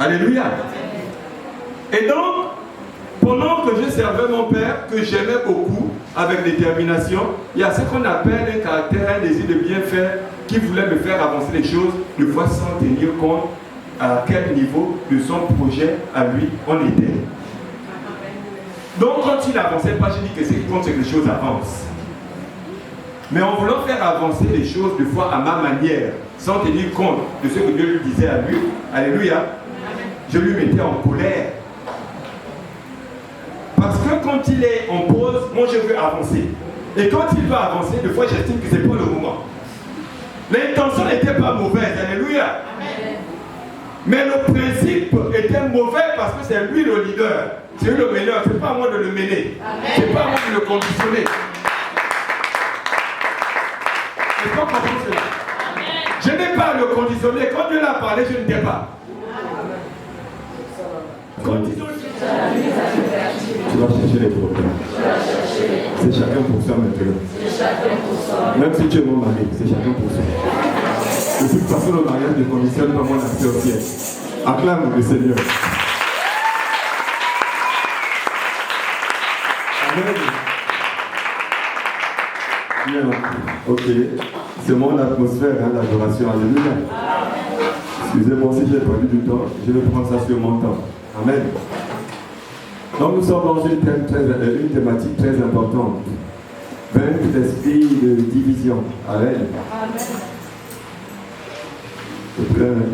Alléluia. Et donc, pendant que je servais mon père, que j'aimais beaucoup, avec détermination, il y a ce qu'on appelle un caractère, un désir de bien faire, qui voulait me faire avancer les choses, de fois sans tenir compte à quel niveau de son projet à lui on était. Donc quand il n'avançait pas, je dis que ce qui compte, c'est que les choses avancent. Mais en voulant faire avancer les choses de fois à ma manière, sans tenir compte de ce que Dieu lui disait à lui, alléluia, je lui mettais en colère. Parce que quand il est en pause, moi je veux avancer. Et quand il va avancer, des fois j'estime que ce n'est pas le moment. L'intention n'était pas mauvaise, alléluia. Mais le principe était mauvais parce que c'est lui le leader. C'est lui le meneur, ce n'est pas à moi de le mener. Ce n'est pas à moi de le conditionner. Il faut comprendre cela. Je n'ai pas à le conditionner. Quand Dieu l'a parlé, je ne t'ai pas. Tu vas chercher les problèmes. C'est chacun pour soi maintenant. Même si tu es mon mari, c'est chacun pour soi. De toute façon, le mariage ne conditionne pas mon accès au ciel. Acclame le Seigneur. Amen. Bien, ok. C'est mon atmosphère, hein, l'adoration. Alléluia. Excusez-moi si j'ai perdu du temps, je vais prendre ça sur mon temps. Amen. Donc nous sommes dans une thématique très importante. Vaincre l'esprit de division. Amen.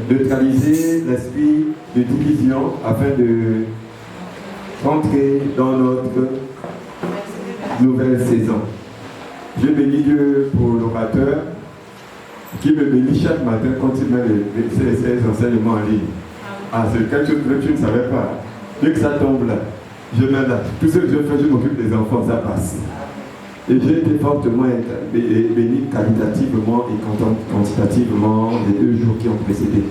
Neutraliser l'esprit de division afin de rentrer dans notre nouvelle saison. Je bénis Dieu pour l'orateur qui me bénit chaque matin quand il met ses enseignements en ligne. Ah, c'est quelque chose que tu ne savais pas. Dès que ça tombe là, je mets là. Tout ce que je fais, je m'occupe des enfants, ça passe. Et j'ai été fortement béni qualitativement et quantitativement les 2 jours qui ont précédé.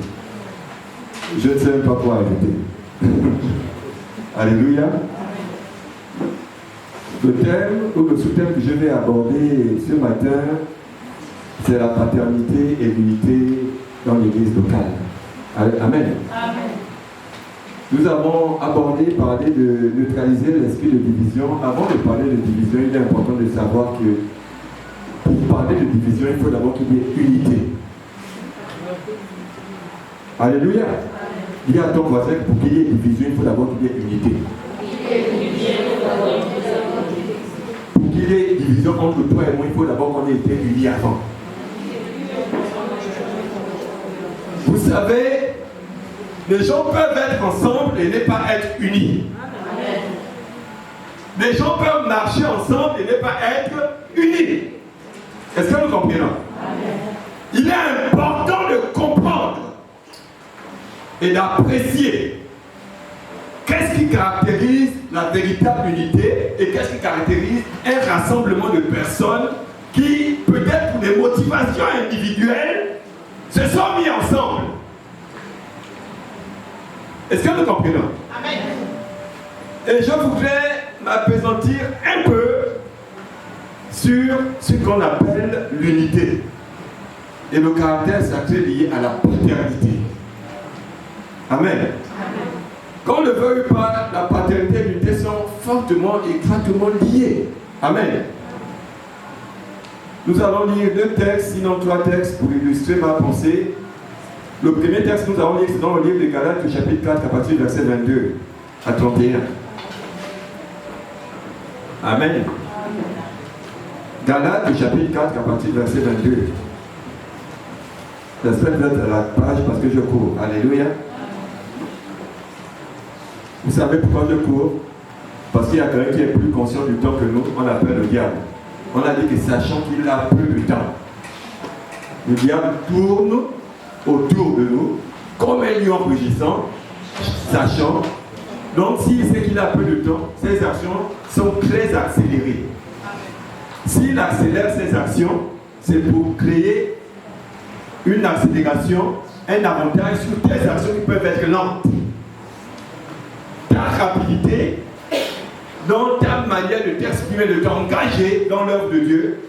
Je ne sais même pas quoi ajouter. Alléluia. Le thème ou le sous-thème que je vais aborder ce matin, c'est la paternité et l'unité dans l'église locale. Amen. Amen. Nous avons parlé de neutraliser l'esprit de division. Avant de parler de division, il est important de savoir que pour parler de division, il faut d'abord qu'il y ait unité. Alléluia. Dis à ton voisin que pour qu'il y ait division, il faut d'abord qu'il y ait unité. Pour qu'il y ait division entre toi et moi, il faut d'abord qu'on ait été unis avant. Vous savez, les gens peuvent être ensemble et ne pas être unis. Amen. Les gens peuvent marcher ensemble et ne pas être unis. Est-ce que nous comprenons? Amen. Il est important de comprendre et d'apprécier qu'est-ce qui caractérise la véritable unité et qu'est-ce qui caractérise un rassemblement de personnes qui, peut-être pour des motivations individuelles, se sont mis ensemble. Est-ce que nous comprenons? Amen. Et je voudrais m'appesantir un peu sur ce qu'on appelle l'unité et le caractère sacré lié à la paternité. Amen. Amen. Qu'on ne veuille pas, la paternité et l'unité sont fortement et étroitement liées. Amen. Nous allons lire 2 textes, sinon 3 textes pour illustrer ma pensée. Le premier texte que nous allons lire, c'est dans le livre de Galates, chapitre 4, à partir du verset 22 à 31. Amen. Galates, chapitre 4, à partir du verset 22. J'espère d'être à la page parce que je cours. Alléluia. Vous savez pourquoi je cours? Parce qu'il y a quelqu'un qui est plus conscient du temps que nous, on l'appelle le diable. On a dit que sachant qu'il a peu de temps, le diable tourne autour de nous comme un lion rugissant, sachant. Donc s'il sait qu'il a peu de temps, ses actions sont très accélérées. S'il accélère ses actions, c'est pour créer une accélération, un avantage sur des actions qui peuvent être lentes. Ta rapidité, dans ta manière de t'exprimer, de t'engager dans l'œuvre de Dieu,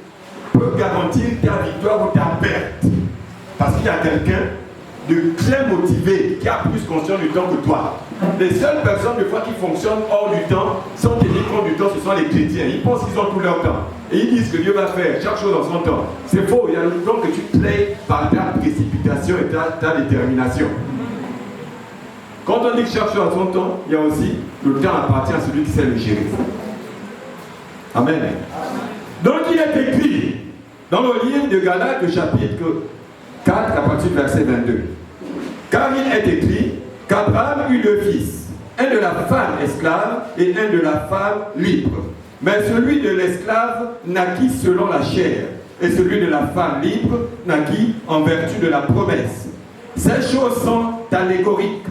peut garantir ta victoire ou ta perte. Parce qu'il y a quelqu'un de très motivé, qui a plus conscience du temps que toi. Les seules personnes, des fois, qui fonctionnent hors du temps, sans tenir compte du temps, ce sont les chrétiens. Ils pensent qu'ils ont tout leur temps. Et ils disent que Dieu va faire chaque chose dans son temps. C'est faux. Il y a le temps que tu plais par ta précipitation et ta détermination. Quand on dit que chaque chose a son temps, il y a aussi le temps appartient à celui qui sait le gérer. Amen. Donc il est écrit dans le livre de Galates, chapitre 4, à partir du verset 22. Car il est écrit qu'Abraham eut deux fils, un de la femme esclave et un de la femme libre. Mais celui de l'esclave naquit selon la chair, et celui de la femme libre naquit en vertu de la promesse. Ces choses sont allégoriques,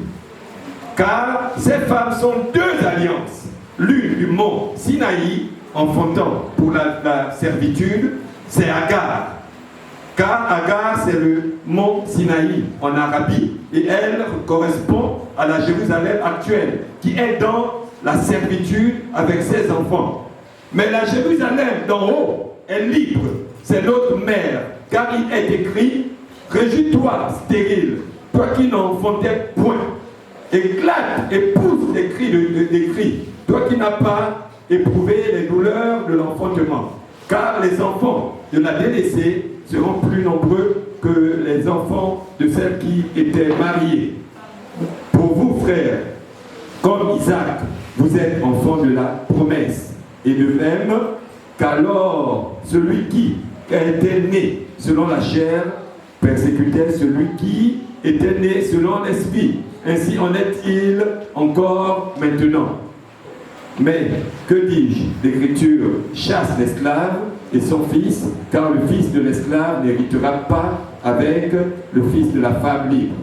car ces femmes sont deux alliances, l'une du mont Sinaï, enfantant pour la servitude, c'est Agar. Car Agar, c'est le mont Sinaï en Arabie, et elle correspond à la Jérusalem actuelle, qui est dans la servitude avec ses enfants. Mais la Jérusalem d'en haut est libre, c'est notre mère, car il est écrit, réjouis-toi, stérile, toi qui n'enfantais point. Éclate et pousse des cris, toi qui n'as pas éprouvé les douleurs de l'enfantement. Car les enfants de la délaissée seront plus nombreux que les enfants de celles qui étaient mariées. Pour vous, frères, comme Isaac, vous êtes enfants de la promesse. Et de même qu'alors celui qui était né selon la chair persécutait celui qui était né selon l'esprit. Ainsi en est-il encore maintenant. Mais que dis-je? L'Écriture chasse l'esclave et son fils, car le fils de l'esclave n'héritera pas avec le fils de la femme libre.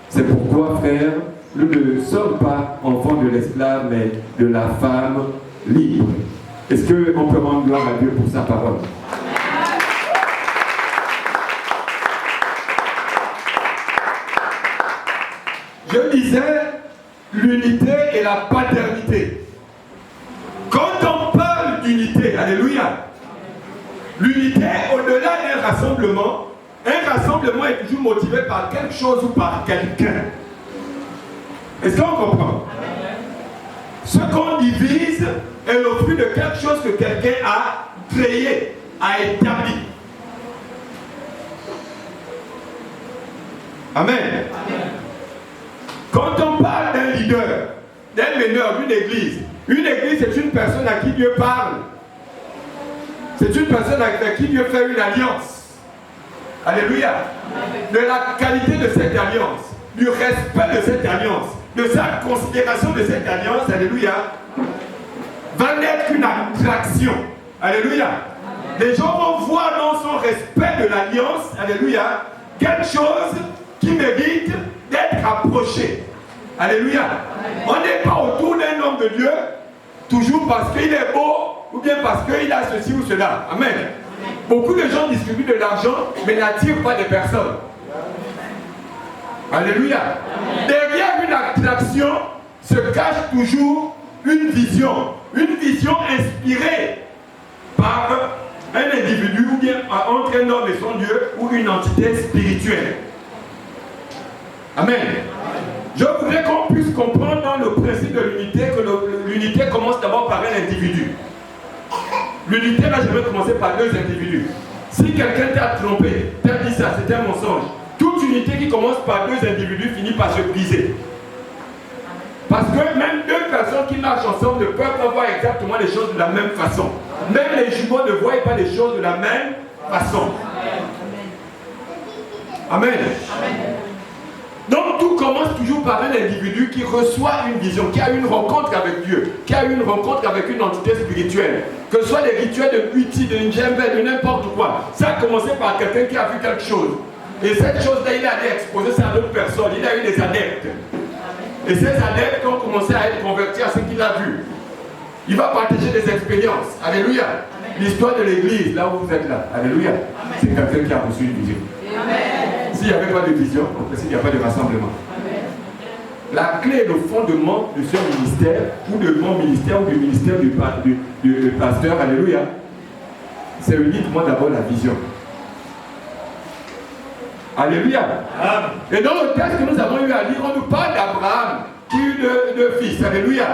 C'est pourquoi, frères, nous ne sommes pas enfants de l'esclave, mais de la femme libre. Est-ce qu'on peut rendre gloire à Dieu pour sa parole? Je disais l'unité et la paternité. Quand on parle d'unité, alléluia, l'unité au-delà d'un rassemblement est toujours motivé par quelque chose ou par quelqu'un. Est-ce qu'on comprend? Ce qu'on divise est le fruit de quelque chose que quelqu'un a créé, a établi. Amen. Quand on parle d'un leader, d'un meneur, d'une église c'est une personne à qui Dieu parle. C'est une personne avec qui Dieu fait une alliance. Alléluia. De la qualité de cette alliance, du respect de cette alliance, de sa considération de cette alliance, alléluia, va naître une attraction. Alléluia. Les gens vont voir dans son respect de l'alliance, alléluia, quelque chose qui mérite d'être approché. Alléluia. On n'est pas autour d'un homme de Dieu toujours parce qu'il est beau ou bien parce qu'il a ceci ou cela. Amen. Beaucoup de gens distribuent de l'argent mais n'attirent pas des personnes. Alléluia. Derrière une attraction se cache toujours une vision inspirée par un individu ou bien entre un homme et son Dieu ou une entité spirituelle. Amen. Je voudrais qu'on puisse comprendre dans le principe de l'unité que l'unité commence d'abord par un individu. L'unité n'a jamais commencé par deux individus. Si quelqu'un t'a trompé, t'a dit ça, c'était un mensonge. Toute unité qui commence par deux individus finit par se briser. Parce que même deux personnes qui marchent ensemble ne peuvent pas voir exactement les choses de la même façon. Même les jumeaux ne voient pas les choses de la même façon. Amen. Donc tout commence toujours par un individu qui reçoit une vision, qui a une rencontre avec Dieu, qui a une rencontre avec une entité spirituelle. Que ce soit des rituels de Uti, de Njembe, de n'importe quoi. Ça a commencé par quelqu'un qui a vu quelque chose. Et cette chose-là, il a allé exposer ça à d'autres personnes. Il a eu des adeptes. Et ces adeptes ont commencé à être convertis à ce qu'il a vu. Il va partager des expériences. Alléluia. L'histoire de l'église, là où vous êtes là. Alléluia. C'est quelqu'un qui a reçu une vision. S'il n'y avait pas de vision, il n'y a pas de rassemblement. La clé et le fondement de ce ministère, ou de mon ministère, ou du ministère du pasteur, alléluia, c'est uniquement d'abord la vision. Alléluia. Et dans le texte que nous avons eu à lire, on nous parle d'Abraham qui eut deux fils. Alléluia.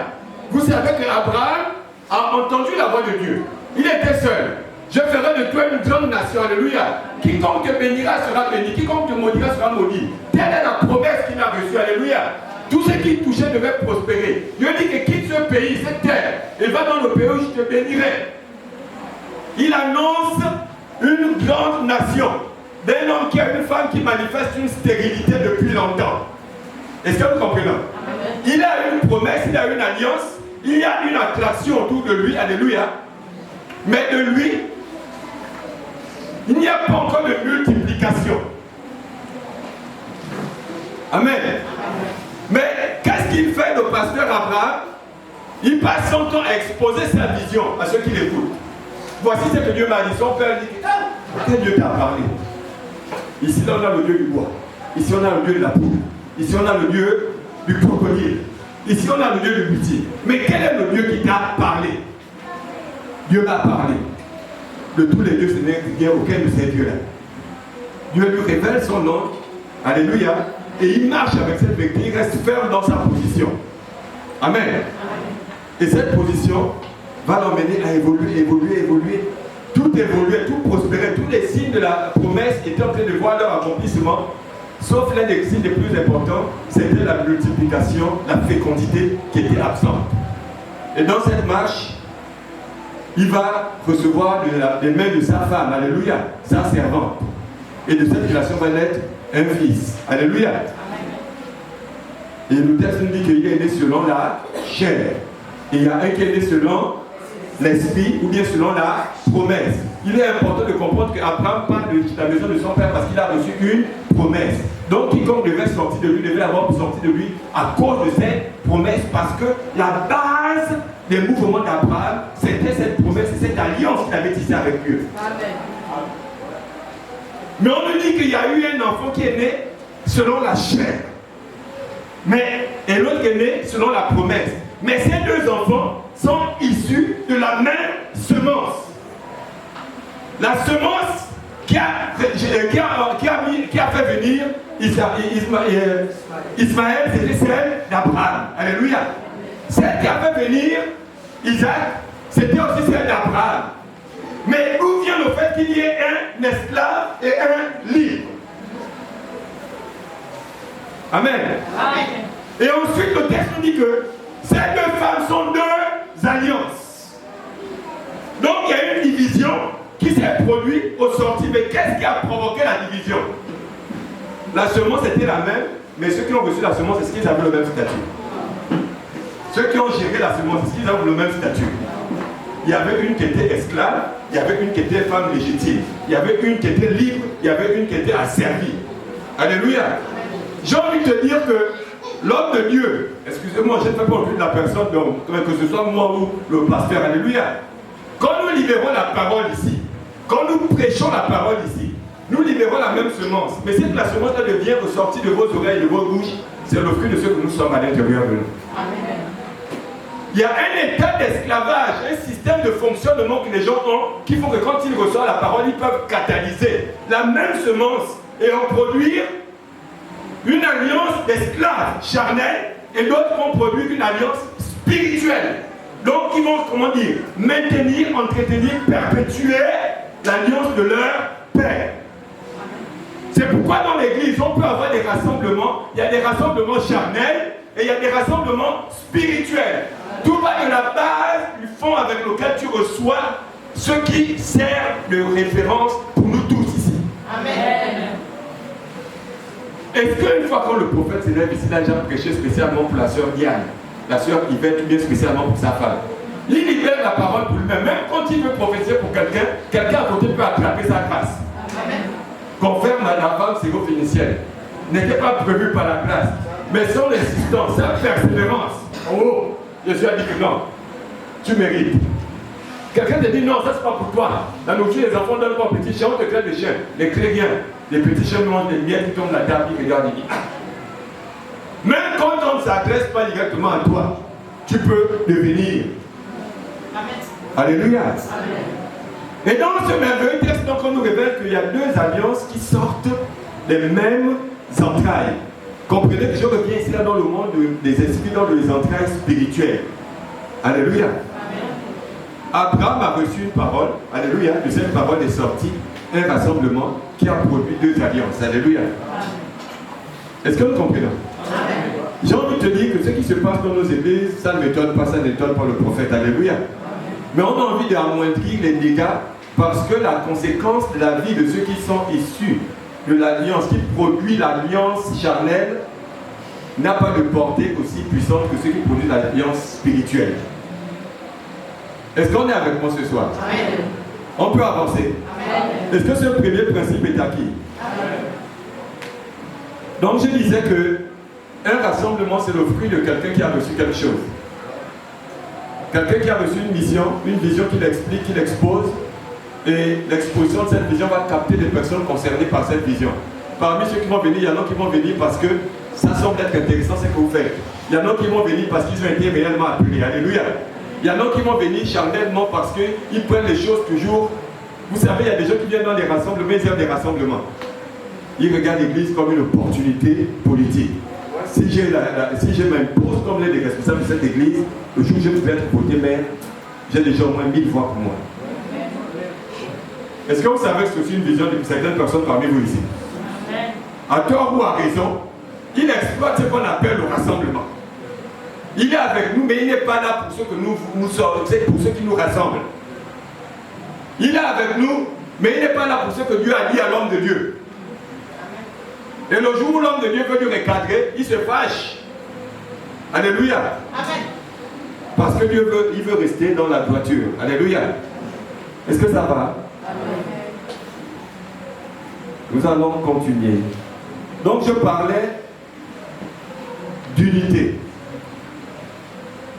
Vous savez qu'Abraham a entendu la voix de Dieu. Il était seul. Je ferai de toi une grande nation. Alléluia. Quiconque te bénira sera béni. Quiconque te maudira sera maudit. Telle est la promesse qu'il a reçue. Alléluia. Tout ce qui touchait devait prospérer. Dieu dit que quitte ce pays, cette terre, et va dans le pays où je te bénirai. Il annonce une grande nation d'un homme qui a une femme qui manifeste une stérilité depuis longtemps. Est-ce que vous comprenez? Il a une promesse, il a une alliance, il y a une attraction autour de lui, alléluia. Mais de lui, il n'y a pas encore de multiplication. Amen. Mais qu'est-ce qu'il fait le pasteur Abraham? Il passe son temps à exposer sa vision à ceux qui l'écoutent. Voici ce que Dieu m'a dit. Son père dit, quel Dieu t'a parlé? Ici, là, on a le Dieu du bois. Ici, on a le Dieu de la poudre. Ici, on a le Dieu du crocodile. Ici, on a le Dieu du butin. Mais quel est le Dieu qui t'a parlé? Dieu m'a parlé. De tous les dieux, ce n'est aucun de ces dieux-là. Dieu lui révèle son nom. Alléluia. Et il marche avec cette vérité. Il reste ferme dans sa position. Amen. Et cette position va l'emmener à évoluer. Tout évoluait, tout prospérait. Tous les signes de la promesse étaient en train de voir leur accomplissement. Sauf l'un des signes les plus importants, c'était la multiplication, la fécondité qui était absente. Et dans cette marche, il va recevoir des mains de sa femme, alléluia, sa servante. Et de cette relation va naître un fils, alléluia. Et le texte nous dit qu'il est né selon la chair. Et il y a un qui est né selon l'esprit ou bien selon la promesse. Il est important de comprendre qu'Abraham parle de la maison de son père parce qu'il a reçu une promesse. Donc quiconque devait sortir de lui devait avoir sorti de lui à cause de cette promesse, parce que la base des mouvements d'Abraham, c'était cette promesse et cette alliance qu'il avait tissée avec Dieu. Amen. Mais on nous dit qu'il y a eu un enfant qui est né selon la chair. Et l'autre qui est né selon la promesse. Mais ces deux enfants sont issus de la même semence. La semence qui a fait venir Ismaël, c'était celle d'Abraham. Alléluia. Celle qui a fait venir Isaac, c'était aussi celle d'Abraham. Mais d'où vient le fait qu'il y ait un esclave et un libre? Amen. Amen. Et ensuite, le texte nous dit que ces deux femmes sont deux alliances. Donc, il y a une division qui s'est produite au sorti. Mais qu'est-ce qui a provoqué la division? La semence était la même, mais ceux qui ont reçu la semence, est-ce qu'ils avaient le même statut? Ceux qui ont géré la semence, est-ce qu'ils avaient le même statut? Il y avait une qui était esclave, il y avait une qui était femme légitime, il y avait une qui était libre, il y avait une qui était asservie. Alléluia. J'ai envie de te dire que l'homme de Dieu, excusez-moi, je ne fais pas envie de la personne, donc, que ce soit moi ou le pasteur, alléluia. Quand nous libérons la parole ici, quand nous prêchons la parole ici, nous libérons la même semence. Mais cette la semence elle vient ressortir de vos oreilles, de vos bouches, c'est le fruit de ce que nous sommes à l'intérieur de nous. Amen. Il y a un état d'esclavage, un système de fonctionnement que les gens ont, qui font que quand ils reçoivent la parole, ils peuvent catalyser la même semence et en produire une alliance d'esclaves charnels, et d'autres vont produire une alliance spirituelle. Donc ils vont, comment dire, maintenir, entretenir, perpétuer l'alliance de leur Père. C'est pourquoi dans l'église, on peut avoir des rassemblements. Il y a des rassemblements charnels et il y a des rassemblements spirituels. Tout va de la base du fond avec lequel tu reçois ce qui sert de référence pour nous tous ici. Amen. Est-ce qu'une fois quand le prophète s'élève ici, il a déjà prêché spécialement pour la sœur Diane, la sœur Yvette, ou bien spécialement pour sa femme? Il libère la parole pour lui-même. Même quand il veut prophétiser pour quelqu'un, quelqu'un à côté peut attraper sa grâce. Amen. Confirme à la femme syro-phénicienne. N'était pas prévu par la grâce. Mais son insistance, sa persévérance. Oh, Jésus a dit que non, tu mérites. Quelqu'un te dit non, ça c'est pas pour toi. La nourriture, les enfants donnent pas petits chiens, on te crée des chiens. Les chrétiens, les petits chiens mangent des miettes qui tombent la table, ils regardent, ils disent ah. Même quand on ne s'adresse pas directement à toi, tu peux devenir. Amen. Alléluia. Amen. Et dans ce merveilleux texte, donc, on nous révèle qu'il y a deux alliances qui sortent les mêmes entrailles. Comprenez que je reviens ici là dans le monde des esprits, dans les entrailles spirituelles. Alléluia. Abraham a reçu une parole. Alléluia. De cette parole est sorti un rassemblement qui a produit 2 alliances. Alléluia. Est-ce que nous comprenons? J'ai envie de te dire que ce qui se passe dans nos églises, ça ne m'étonne pas, ça n'étonne pas le prophète. Alléluia. Mais on a envie d'amoindrir les dégâts parce que la conséquence de la vie de ceux qui sont issus de l'alliance, qui produit l'alliance charnelle, n'a pas de portée aussi puissante que ceux qui produisent l'alliance spirituelle. Est-ce qu'on est avec moi ce soir? Amen. On peut avancer. Est-ce que ce premier principe est acquis? Amen. Donc je disais que un rassemblement, c'est le fruit de quelqu'un qui a reçu quelque chose. Quelqu'un qui a reçu une vision qu'il explique, qu'il expose, et l'exposition de cette vision va capter des personnes concernées par cette vision. Parmi ceux qui vont venir, il y en a qui vont venir parce que ça semble être intéressant ce que vous faites. Il y en a qui vont venir parce qu'ils ont été réellement appelés. Alléluia. Il y en a qui vont venir charnellement parce qu'ils prennent les choses toujours. Vous savez, il y a des gens qui viennent dans les rassemblements, ils aiment des rassemblements. Ils regardent l'église comme une opportunité politique. Si je m'impose comme l'un des responsables de cette église, le jour où je vais être voté maire, j'ai déjà au moins 1000 voix pour moi. Est-ce que vous savez que c'est une vision de certaines personnes parmi vous ici? À tort ou à raison, il exploite ce qu'on appelle le rassemblement. Il est avec nous, mais il n'est pas là pour ceux que nous sommes, c'est pour ceux qui nous rassemblent. Il est avec nous, mais il n'est pas là pour ceux que Dieu a dit à l'homme de Dieu. Et le jour où l'homme de Dieu veut nous recadrer, il se fâche. Alléluia. Amen. Parce que Dieu veut rester dans la droiture. Alléluia. Est-ce que ça va? Amen. Nous allons continuer. Donc je parlais d'unité.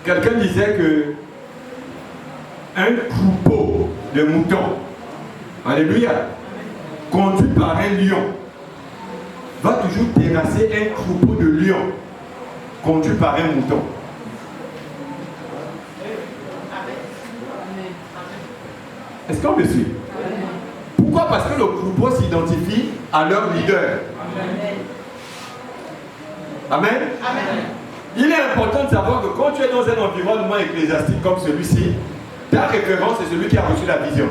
Quelqu'un disait que un troupeau de moutons, alléluia, conduit par un lion, va toujours terrasser un troupeau de lions conduit par un mouton. Est-ce qu'on me suit? Pourquoi? Parce que le troupeau s'identifie à leur leader. Amen. Amen. Il est important de savoir que quand tu es dans un environnement ecclésiastique comme celui-ci, ta référence est celui qui a reçu la vision.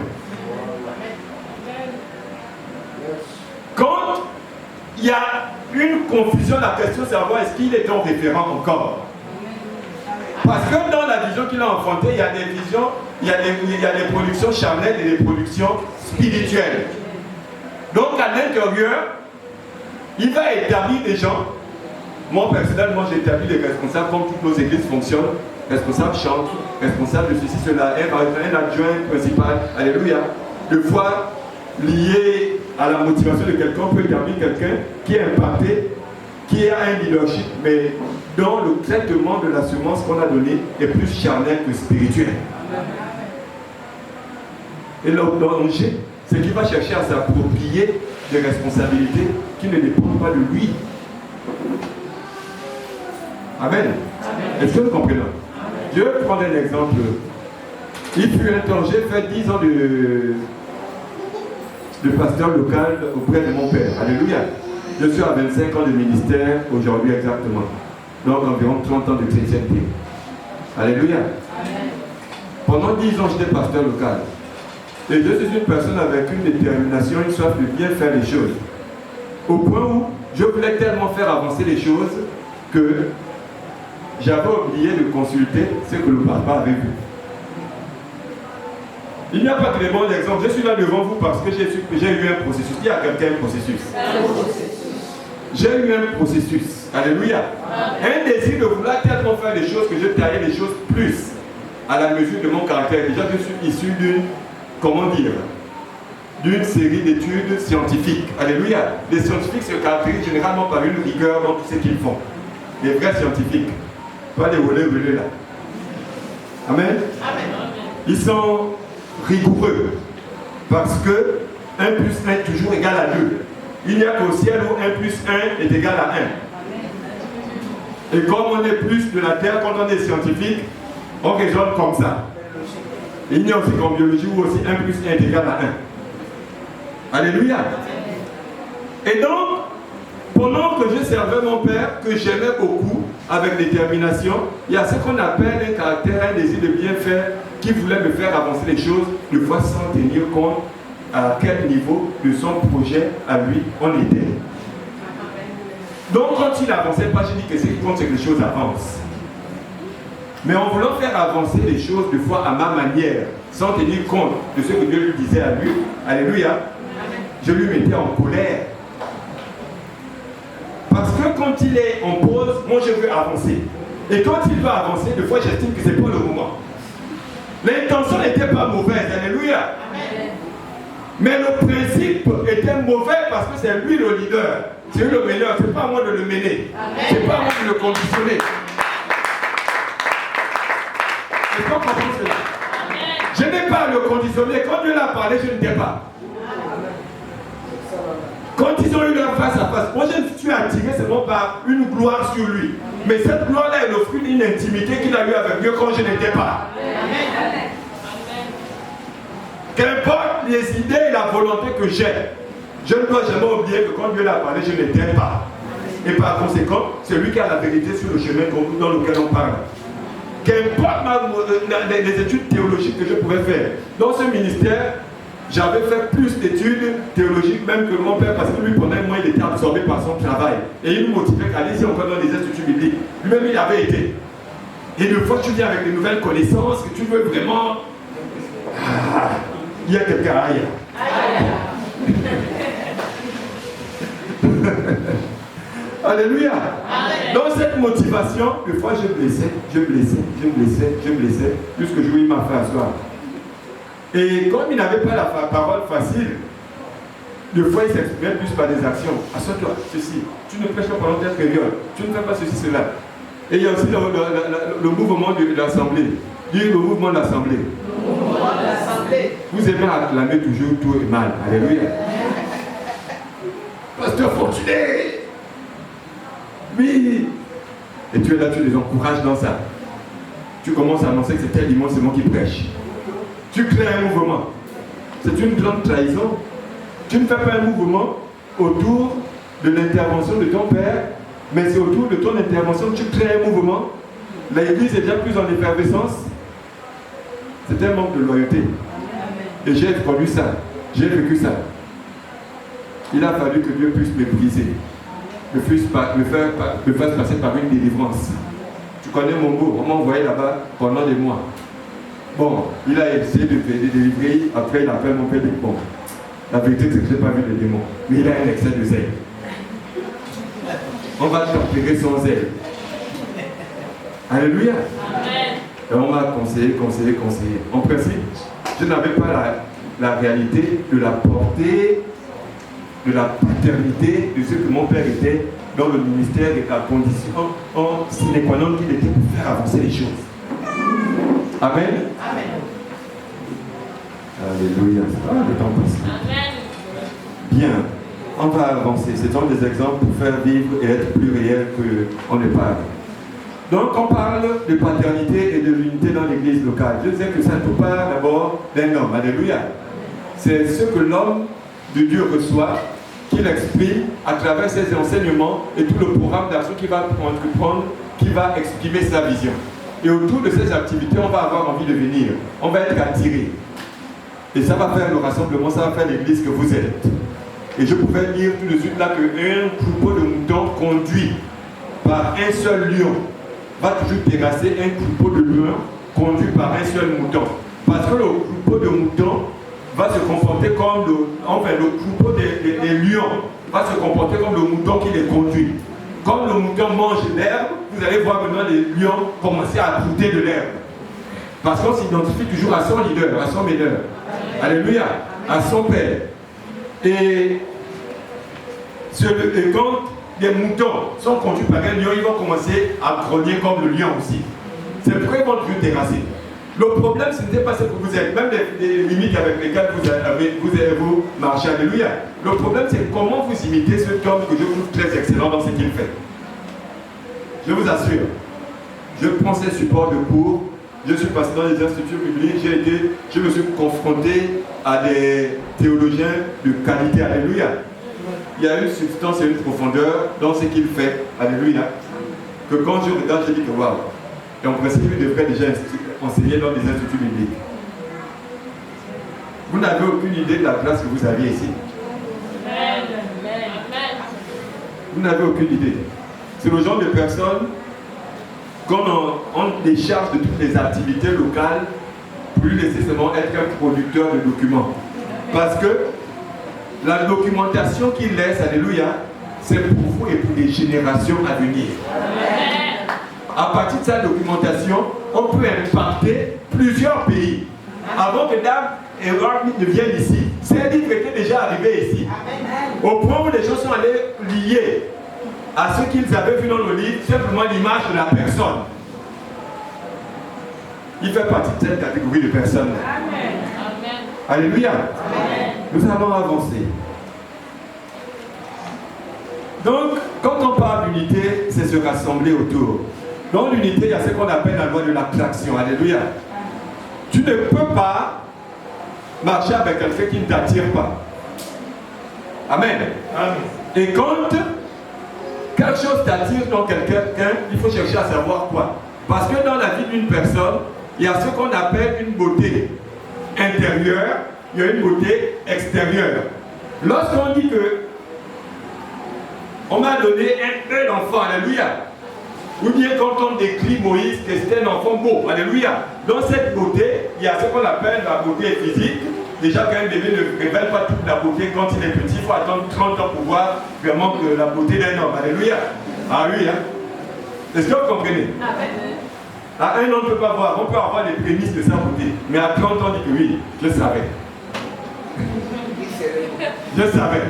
Quand il y a une confusion, la question c'est savoir est-ce qu'il est ton référent encore. Parce que dans la vision qu'il a enfantée, il y a des visions, il y a des productions charnelles et des productions spirituelles. Donc à l'intérieur, il va établir des gens. Moi personnellement, j'ai établi des responsables comme toutes nos églises fonctionnent. Responsable chante, responsable de ceci, cela, un adjoint principal, alléluia. De fois lié à la motivation de quelqu'un, on peut établir quelqu'un qui est impacté, qui a un leadership, mais dont le traitement de la semence qu'on a donné est plus charnel que spirituel. Et le danger, c'est qu'il va chercher à s'approprier des responsabilités qui ne dépendent pas de lui. Amen. Est-ce que nous comprenons? Je vais prendre un exemple. Il fut un temps, j'ai fait 10 ans de pasteur local auprès de mon père. Alléluia. Je suis à 25 ans de ministère aujourd'hui exactement. Donc environ 30 ans de chrétienté. Alléluia. Pendant 10 ans, j'étais pasteur local. Et je suis une personne avec une détermination, une soif de bien faire les choses. Au point où je voulais tellement faire avancer les choses que j'avais oublié de consulter ce que le papa avait vu. Il n'y a pas que des bons exemples. Je suis là devant vous parce que j'ai eu un processus. Il y a quelqu'un un processus. J'ai eu un processus. Alléluia. Un désir de vouloir tellement faire les choses que je taillais les choses plus à la mesure de mon caractère. Déjà, je suis issu d'une série d'études scientifiques. Alléluia. Les scientifiques se caractérisent généralement par une rigueur dans tout ce qu'ils font. Les vrais scientifiques. Pas des volets là. Amen. Amen. Ils sont rigoureux parce que 1 plus 1 est toujours égal à 2. Il n'y a qu'au ciel où 1 plus 1 est égal à 1. Et comme on est plus de la terre, quand on est scientifique, on raisonne comme ça. Il n'y a aussi qu'en biologie où aussi 1 plus 1 est égal à 1. Alléluia. Et donc, Pendant que je servais mon père, que j'aimais beaucoup, avec détermination, il y a ce qu'on appelle un caractère, un désir de bien faire, qui voulait me faire avancer les choses, de fois sans tenir compte à quel niveau de son projet à lui on était. Donc quand il avançait pas, je dis que ce qui compte, c'est que les choses avancent. Mais en voulant faire avancer les choses de fois à ma manière, sans tenir compte de ce que Dieu lui disait à lui, alléluia, je lui mettais en colère. Parce que quand il est en pause, moi je veux avancer. Et quand il va avancer, des fois j'estime que ce n'est pas le moment. L'intention n'était pas mauvaise, alléluia. Mais le principe était mauvais parce que c'est lui le leader. C'est lui le meneur, ce n'est pas à moi de le mener. Ce n'est pas à moi de le conditionner. Est-ce qu'on comprend cela? Je n'ai pas à le conditionner. Quand Dieu l'a parlé, je n'étais pas. Quand ils ont eu leur face à face, moi je me suis attiré seulement par une gloire sur lui. Mais cette gloire-là, elle offre une intimité qu'il a eue avec Dieu quand je n'étais pas. Qu'importe les idées et la volonté que j'ai, je ne dois jamais oublier que quand Dieu l'a parlé, je n'étais pas. Et par conséquent, c'est lui qui a la vérité sur le chemin dans lequel on parle. Qu'importe les études théologiques que je pouvais faire, dans ce ministère, j'avais fait plus d'études théologiques même que mon père, parce que lui, pendant un mois, il était absorbé par son travail. Et il nous motivait qu'allez-y encore dans les instituts bibliques. Lui-même, il avait été. Et une fois que tu viens avec de nouvelles connaissances, que tu veux vraiment... il y a quelqu'un ailleurs. Alléluia. Dans cette motivation, des fois je blessais, jusqu'au jour où il m'a fait asseoir. Et comme il n'avait pas la parole facile, des fois il s'exprimait plus par des actions. Assois-toi, ceci, tu ne prêches pas pendant telle période, tu ne fais pas ceci, cela. Et il y a aussi le mouvement de l'Assemblée. Dis le mouvement de l'Assemblée. Vous aimez acclamer toujours tout est mal. Alléluia. Pasteur Fortuné. Oui. Et tu es là, tu les encourages dans ça. Tu commences à annoncer que c'est tel dimanche, c'est moi qui prêche. Tu crées un mouvement. C'est une grande trahison. Tu ne fais pas un mouvement autour de l'intervention de ton père, mais c'est autour de ton intervention que tu crées un mouvement. L'église est déjà plus en effervescence. C'est un manque de loyauté. Et j'ai produit ça. J'ai vécu ça. Il a fallu que Dieu puisse me briser. Me fasse passer par une délivrance. Tu connais mon mot, on m'a envoyé là-bas pendant des mois. Bon, il a essayé de délivrer, après il appelle mon père et dit bon, la vérité c'est que je n'ai pas vu le démon, mais il a un excès de zèle. On va tempérer son zèle. Alléluia. Et on m'a conseillé. En principe, je n'avais pas la réalité de la portée, de la paternité de ce que mon père était dans le ministère et la condition en sine qua non qu'il était pour faire avancer les choses. Amen. Alléluia. Le temps passe. Bien. On va avancer. Ce sont des exemples pour faire vivre et être plus réel qu'on ne parle. Donc on parle de paternité et de l'unité dans l'église locale. Je disais que ça tout part d'abord d'un homme. Alléluia. C'est ce que l'homme de Dieu reçoit, qu'il exprime à travers ses enseignements et tout le programme d'action qu'il va entreprendre, qui va exprimer sa vision. Et autour de ces activités, on va avoir envie de venir. On va être attiré. Et ça va faire le rassemblement, ça va faire l'église que vous êtes. Et je pouvais dire tout de suite là qu'un troupeau de moutons conduit par un seul lion va toujours terrasser un troupeau de lions conduit par un seul mouton. Parce que le troupeau de moutons va se comporter comme le troupeau des lions va se comporter comme le mouton qui les conduit. Comme le mouton mange l'herbe, vous allez voir maintenant les lions commencer à brouter de l'herbe. Parce qu'on s'identifie toujours à son leader, à son meneur. Alléluia, à son père. Et quand les moutons sont conduits par un lion, ils vont commencer à grogner comme le lion aussi. C'est pourquoi ils vont toujours terrasser. Le problème, ce n'était pas ce que vous êtes, même les limites avec lesquelles vous marchez. Alléluia. Le problème, c'est comment vous imitez cet homme que je trouve très excellent dans ce qu'il fait. Je vous assure, je prends ces supports de cours, je suis passé dans les instituts publics, je me suis confronté à des théologiens de qualité. Alléluia. il y a une substance et une profondeur dans ce qu'il fait. Alléluia. Que quand je regarde, je dis que waouh. Et en principe, il devrait déjà enseigner dans des instituts bibliques. Vous n'avez aucune idée de la place que vous aviez ici. Vous n'avez aucune idée. C'est le genre de personnes qu'on on décharge de toutes les activités locales, plus nécessairement être un producteur de documents. Parce que la documentation qu'il laisse, alléluia, c'est pour vous et pour les générations à venir. À partir de sa documentation, on peut impacter plusieurs pays. Avant que Dame et Rami ne viennent ici, ces livres étaient déjà arrivés ici. Au point où les gens sont allés lier à ce qu'ils avaient vu dans le livre, simplement l'image de la personne. Il fait partie de cette catégorie de personnes. Alléluia. Nous allons avancer. Donc, quand on parle d'unité, c'est se rassembler autour. Dans l'unité, il y a ce qu'on appelle la loi de l'attraction. Alléluia. Tu ne peux pas marcher avec quelqu'un qui ne t'attire pas. Amen. Et quand quelque chose t'attire dans quelqu'un, il faut chercher à savoir quoi. Parce que dans la vie d'une personne, il y a ce qu'on appelle une beauté intérieure, il y a une beauté extérieure. Lorsqu'on dit que on m'a donné un bel enfant, alléluia, ou bien quand on décrit Moïse que c'était un enfant beau, alléluia, dans cette beauté, il y a ce qu'on appelle la beauté physique. Déjà qu'un bébé ne révèle pas toute la beauté quand il est petit, il faut attendre 30 ans pour voir vraiment que la beauté d'un homme, alléluia. Ah oui, hein. Est-ce que vous comprenez? À 1 an, on ne peut pas voir, on peut avoir les prémices de sa beauté. Mais à 30 ans, on dit que oui, je savais. Je savais.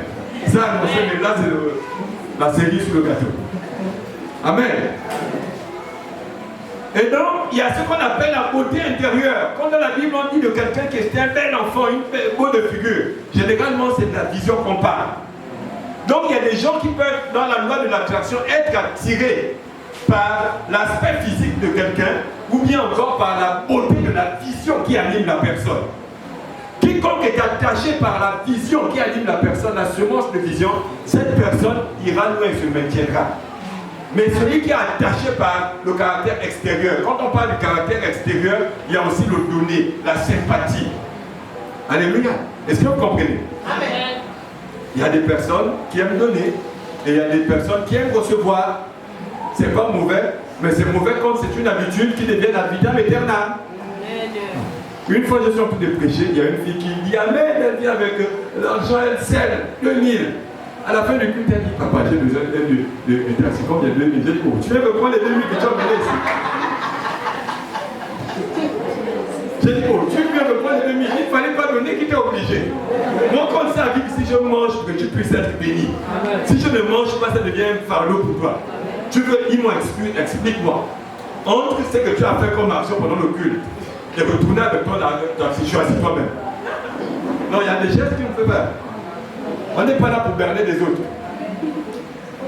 Ça, mais là, c'est la série sur le gâteau. Amen. Et donc, il y a ce qu'on appelle la beauté intérieure. Quand dans la Bible, on dit de quelqu'un qui était un bel enfant, une bonne figure, généralement, c'est de la vision qu'on parle. Donc, il y a des gens qui peuvent, dans la loi de l'attraction, être attirés par l'aspect physique de quelqu'un ou bien encore par la beauté de la vision qui anime la personne. Quiconque est attaché par la vision qui anime la personne, la semence de vision, cette personne ira loin et se maintiendra. Mais celui qui est attaché par le caractère extérieur, quand on parle du caractère extérieur, il y a aussi le donner, la sympathie. Alléluia. Est-ce que vous comprenez? Amen. Il y a des personnes qui aiment donner et il y a des personnes qui aiment recevoir. C'est pas mauvais, mais c'est mauvais quand c'est une habitude qui devient la vitam aeternam. Une fois je suis en train de prêcher, il y a une fille qui dit Amen, elle vient avec l'argent, elle scelle 2000. À la fin du culte, elle dit Papa, j'ai besoin de taxi, combien 2000? J'ai dit oh, tu viens me prendre les 2000 que tu as amené ici. J'ai dit oh, tu viens me prendre les 2000, il ne fallait pas donner, qui t'est obligé. Mon compte ça dit que si je mange, que tu puisses être béni. Si je ne mange pas, ça devient un fardeau pour toi. Tu veux, dis-moi, explique-moi. Entre ce que tu as fait comme action pendant le culte et retourner avec toi dans si choisis toi-même. Non, il y a des gestes qui me font peur. On n'est pas là pour berner des autres.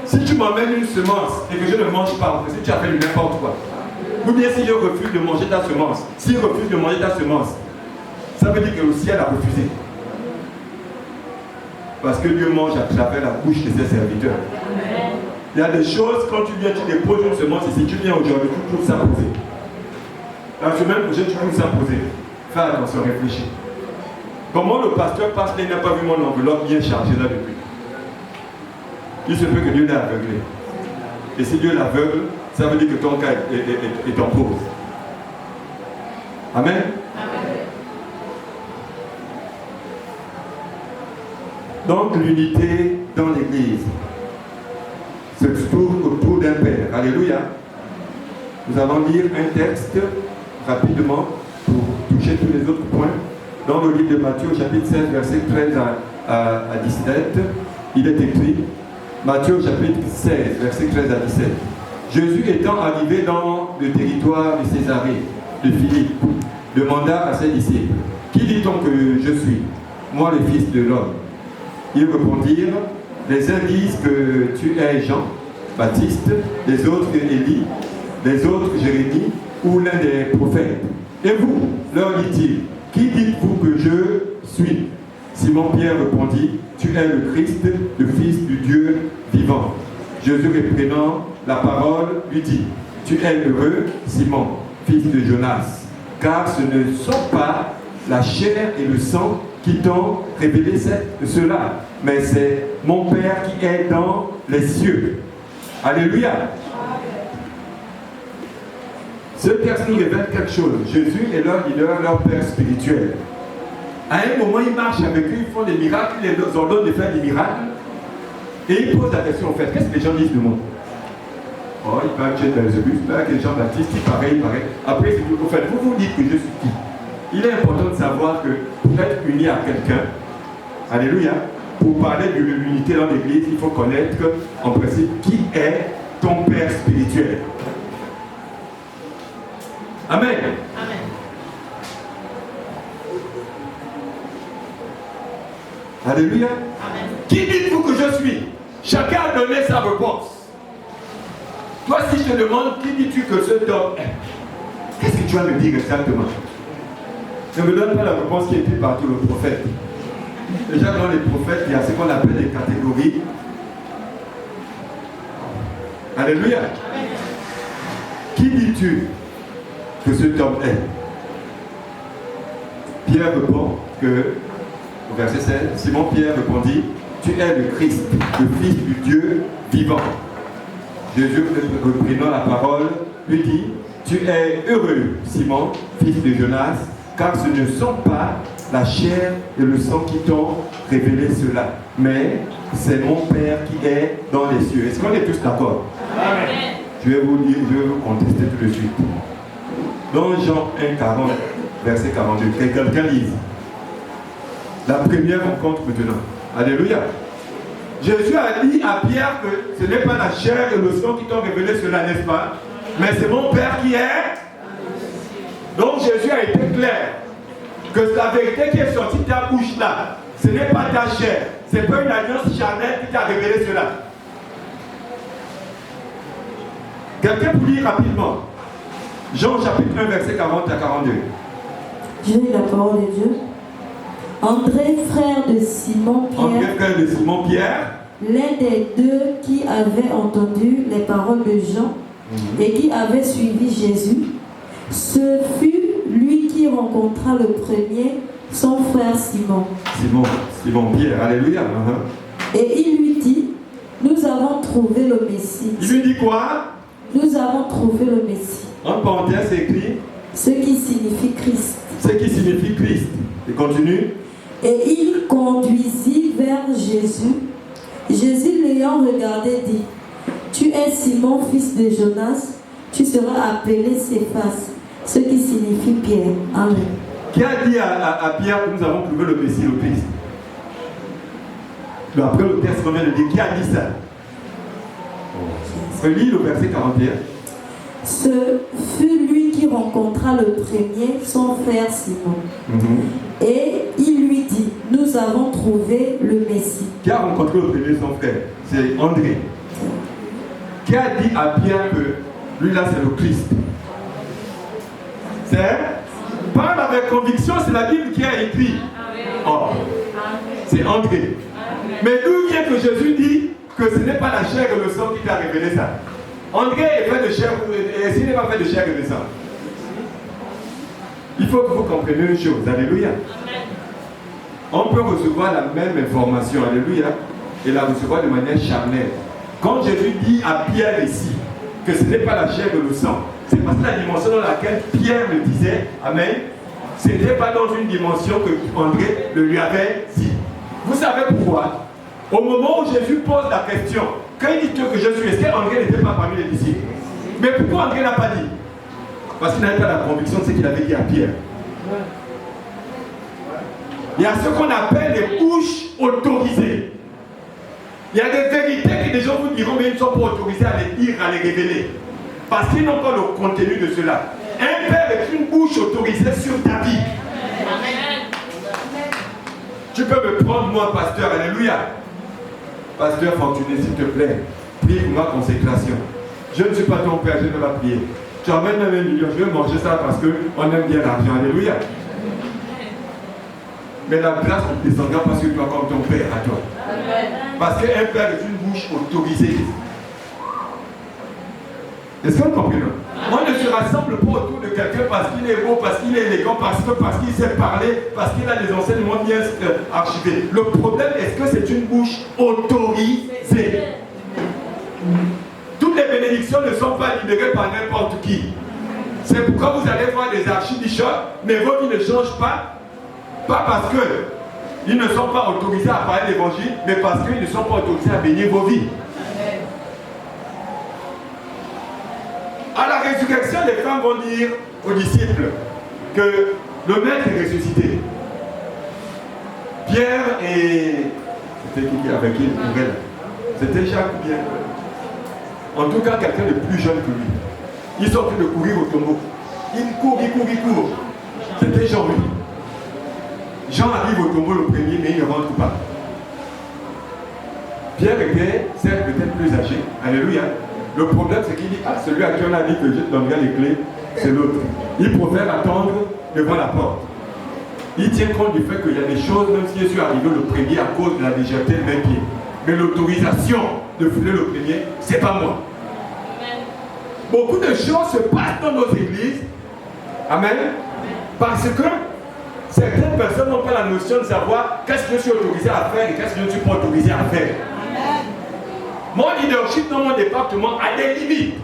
Si tu m'emmènes une semence et que je ne mange pas, si tu as fait du n'importe quoi, ou bien si je refuse de manger ta semence, s'il refuse de manger ta semence, ça veut dire que le ciel a refusé. Parce que Dieu mange à travers la bouche de ses serviteurs. Il y a des choses, quand tu viens, tu déposes une semence ici, tu viens aujourd'hui, tu trouves ça posé. La semaine prochaine, tu trouves ça posé. Fais attention, réfléchis. Comment le pasteur passe, il n'a pas vu mon enveloppe bien chargée là depuis. Il se peut que Dieu l'ait aveuglé. Et si Dieu l'aveugle, ça veut dire que ton cas est en pause. Amen. Donc l'unité dans l'église se tourne autour d'un père. Alléluia. Nous allons lire un texte rapidement pour toucher tous les autres points. Dans le livre de Matthieu, chapitre 16, verset 13 à 17, il est écrit, Matthieu, chapitre 16, verset 13 à 17. Jésus étant arrivé dans le territoire de Césarée, de Philippe, demanda à ses disciples, qui dit-on que je suis, moi le Fils de l'homme? Ils répondirent, les uns disent que tu es Jean, Baptiste, les autres Élie, les autres Jérémie ou l'un des prophètes. Et vous, leur dit-il, qui dites-vous que je suis? Simon-Pierre répondit, tu es le Christ, le Fils du Dieu vivant. Jésus reprenant la parole lui dit, tu es heureux, Simon, fils de Jonas, car ce ne sont pas la chair et le sang qui t'ont révélé cela, mais c'est mon Père qui est dans les cieux. Alléluia. Ce texte nous révèle quelque chose. Jésus est leur leader, leur Père spirituel. À un moment, ils marchent avec eux, ils font des miracles, ils les ordonnent de faire des miracles. Et ils posent la question, en fait, qu'est-ce que les gens disent du monde? Oh, il paraît que j'ai Belzébus, il paraît que Jean-Baptiste, il paraît. Après, c'est tout. En fait, vous dites que je suis qui? Il est important de savoir que pour être uni à quelqu'un, alléluia, pour parler de l'unité dans l'église, il faut connaître en principe qui est ton Père spirituel. Amen. Amen. Alléluia. Amen. Qui dites-vous que je suis? Chacun a donné sa réponse. Toi, si je te demande, qui dis-tu que cet homme est? Qu'est-ce que tu vas me dire exactement? Ne me donne pas la réponse qui est écrite par tout le prophète. Déjà dans les prophètes, il y a ce qu'on appelle des catégories. Alléluia. Qui dis-tu que cet homme est? Pierre répond que, au verset 16, Simon-Pierre répondit, tu es le Christ, le Fils du Dieu vivant. Jésus, reprenant la parole, lui dit, tu es heureux, Simon, fils de Jonas, car ce ne sont pas la chair et le sang qui t'ont révélé cela, mais c'est mon Père qui est dans les cieux. Est-ce qu'on est tous d'accord? Amen. Je vais vous contester tout de suite. Dans Jean 1, 40, verset 42, que quelqu'un lise. La première rencontre maintenant. Alléluia. Jésus a dit à Pierre que ce n'est pas la chair et le sang qui t'ont révélé cela, n'est-ce pas? Mais c'est mon Père qui est. Donc Jésus a été clair que la vérité qui est sortie de ta bouche là, ce n'est pas ta chair, ce n'est pas une alliance charnelle qui t'a révélé cela. Quelqu'un peut lire rapidement. Jean chapitre 1, verset 40 à 42. Je lis la parole de Dieu. André, frère de Simon-Pierre, André, frère de Simon-Pierre, l'un des deux qui avait entendu les paroles de Jean et qui avait suivi Jésus, ce fut lui qui rencontra le premier son frère Simon. Simon-Pierre, alléluia. Et il lui dit, nous avons trouvé le Messie. Il lui dit quoi? Nous avons trouvé le Messie. En parenthèse, c'est écrit Ce qui signifie Christ. ce qui signifie Christ. Et continue. Et il conduisit vers Jésus. Jésus l'ayant regardé dit, tu es Simon, fils de Jonas, tu seras appelé Céphas, ce qui signifie Pierre. Amen. Qui a dit à Pierre que nous avons trouvé le Messie, le Christ? Après le texte qu'on vient de dire, qui a dit ça? Relis le verset 41. Ce fut lui qui rencontra le premier, son frère Simon. Et il lui dit, nous avons trouvé le Messie. Qui a rencontré le premier son frère? C'est André. Qui a dit à Pierre que lui là c'est le Christ? C'est parle avec conviction, c'est la Bible qui a écrit. Oh, c'est André. Mais d'où vient que Jésus dit que ce n'est pas la chair et le sang qui t'a révélé ça? André est fait de chair, et s'il n'est pas fait de chair et de sang. Il faut que vous compreniez une chose, alléluia. On peut recevoir la même information, alléluia, et la recevoir de manière charnelle. Quand Jésus dit à Pierre ici que ce n'est pas la chair et le sang, c'est parce que la dimension dans laquelle Pierre le disait, amen, ce n'était pas dans une dimension que André le lui avait dit. Vous savez pourquoi? Au moment où Jésus pose la question, quand il dit que je suis, est-ce qu'André n'était pas parmi les disciples? Mais pourquoi André n'a pas dit? Parce qu'il n'avait pas la conviction de ce qu'il avait dit à Pierre. Il y a ce qu'on appelle les bouches autorisées. Il y a des vérités que des gens vous diront, mais ils ne sont pas autorisés à les dire, à les révéler. Parce qu'ils n'ont pas le contenu de cela. Un père est une bouche autorisée sur ta vie. Tu peux me prendre, moi, pasteur, alléluia. Pasteur Fortuné, s'il te plaît, prie pour ma consécration. Je ne suis pas ton père, je ne vais pas prier. Tu amènes même 1 million, je vais manger ça parce qu'on aime bien l'argent, alléluia. Mais la grâce ne descendra pas sur toi comme ton Père à toi. Parce qu'un Père est une bouche autorisée. Est-ce que vous comprenez? On ne se rassemble pas autour de quelqu'un parce qu'il est beau, parce qu'il est élégant, parce qu'il sait parler, parce qu'il a des enseignements bien archivés. Le problème, est-ce que c'est une bouche autorisée? Toutes les bénédictions ne sont pas libérées par n'importe qui. C'est pourquoi vous allez voir des archibishops, mais vos vies ne changent pas. Pas parce qu'ils ne sont pas autorisés à parler d'évangile, mais parce qu'ils ne sont pas autorisés à bénir vos vies. À la résurrection, les femmes vont dire aux disciples que le maître est ressuscité. Pierre et... C'était qui avec qui il courait là? C'était Jacques ou bien? En tout cas, quelqu'un de plus jeune que lui. Ils sont en train de courir au tombeau. Il court. C'était Jean, lui. Jean arrive au tombeau le premier, mais il ne rentre pas. Pierre était, certes, peut-être plus âgé. Alléluia. Le problème, c'est qu'il dit, celui à qui on a dit que je te donnerai les clés, c'est l'autre. Il préfère attendre devant la porte. Il tient compte du fait qu'il y a des choses, même si je suis arrivé le premier à cause de la légèreté de mes pieds. Mais l'autorisation de fouler le premier, c'est pas moi. Amen. Beaucoup de choses se passent dans nos églises. Amen. Parce que certaines personnes n'ont pas la notion de savoir qu'est-ce que je suis autorisé à faire et qu'est-ce que je ne suis pas autorisé à faire. Amen. Mon leadership dans mon département a des limites.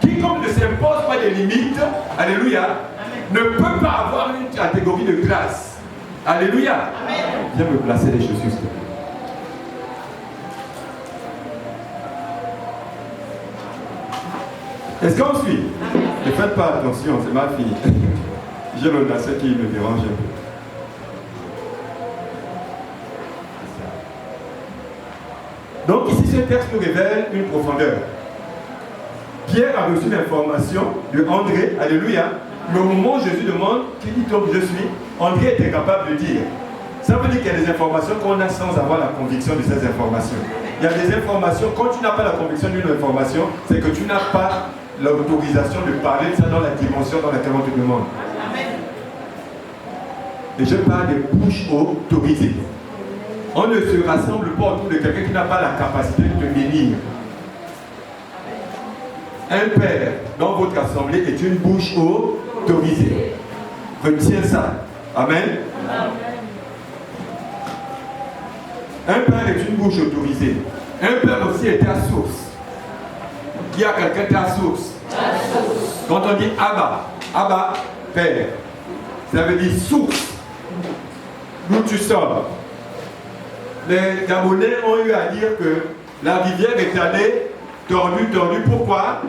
Quiconque ne s'impose pas des limites, alléluia, amen, ne peut pas avoir une catégorie de grâce. Alléluia. Amen. Viens me placer les chaussures, s'il te plaît. Est-ce qu'on suit? Ne faites pas attention, c'est ma fille. J'ai le lacet qui me dérange un peu. Donc ici, ce texte nous révèle une profondeur. Pierre a reçu l'information de André, alléluia, mais au moment où Jésus demande qui dit donc je suis, André était capable de dire. Ça veut dire qu'il y a des informations qu'on a sans avoir la conviction de ces informations. Il y a des informations, quand tu n'as pas la conviction d'une information, c'est que tu n'as pas l'autorisation de parler de ça dans la dimension dans laquelle on te demande. Et je parle des bouches autorisées. On ne se rassemble pas autour de quelqu'un qui n'a pas la capacité de te bénir. Un père dans votre assemblée est une bouche autorisée. Retiens ça. Amen. Un père est une bouche autorisée. Un père aussi est ta source. Il y a quelqu'un ta source. Quand on dit Abba, père, ça veut dire source. D'où tu sors. Les Gabonais ont eu à dire que la rivière est allée tordue. Pourquoi?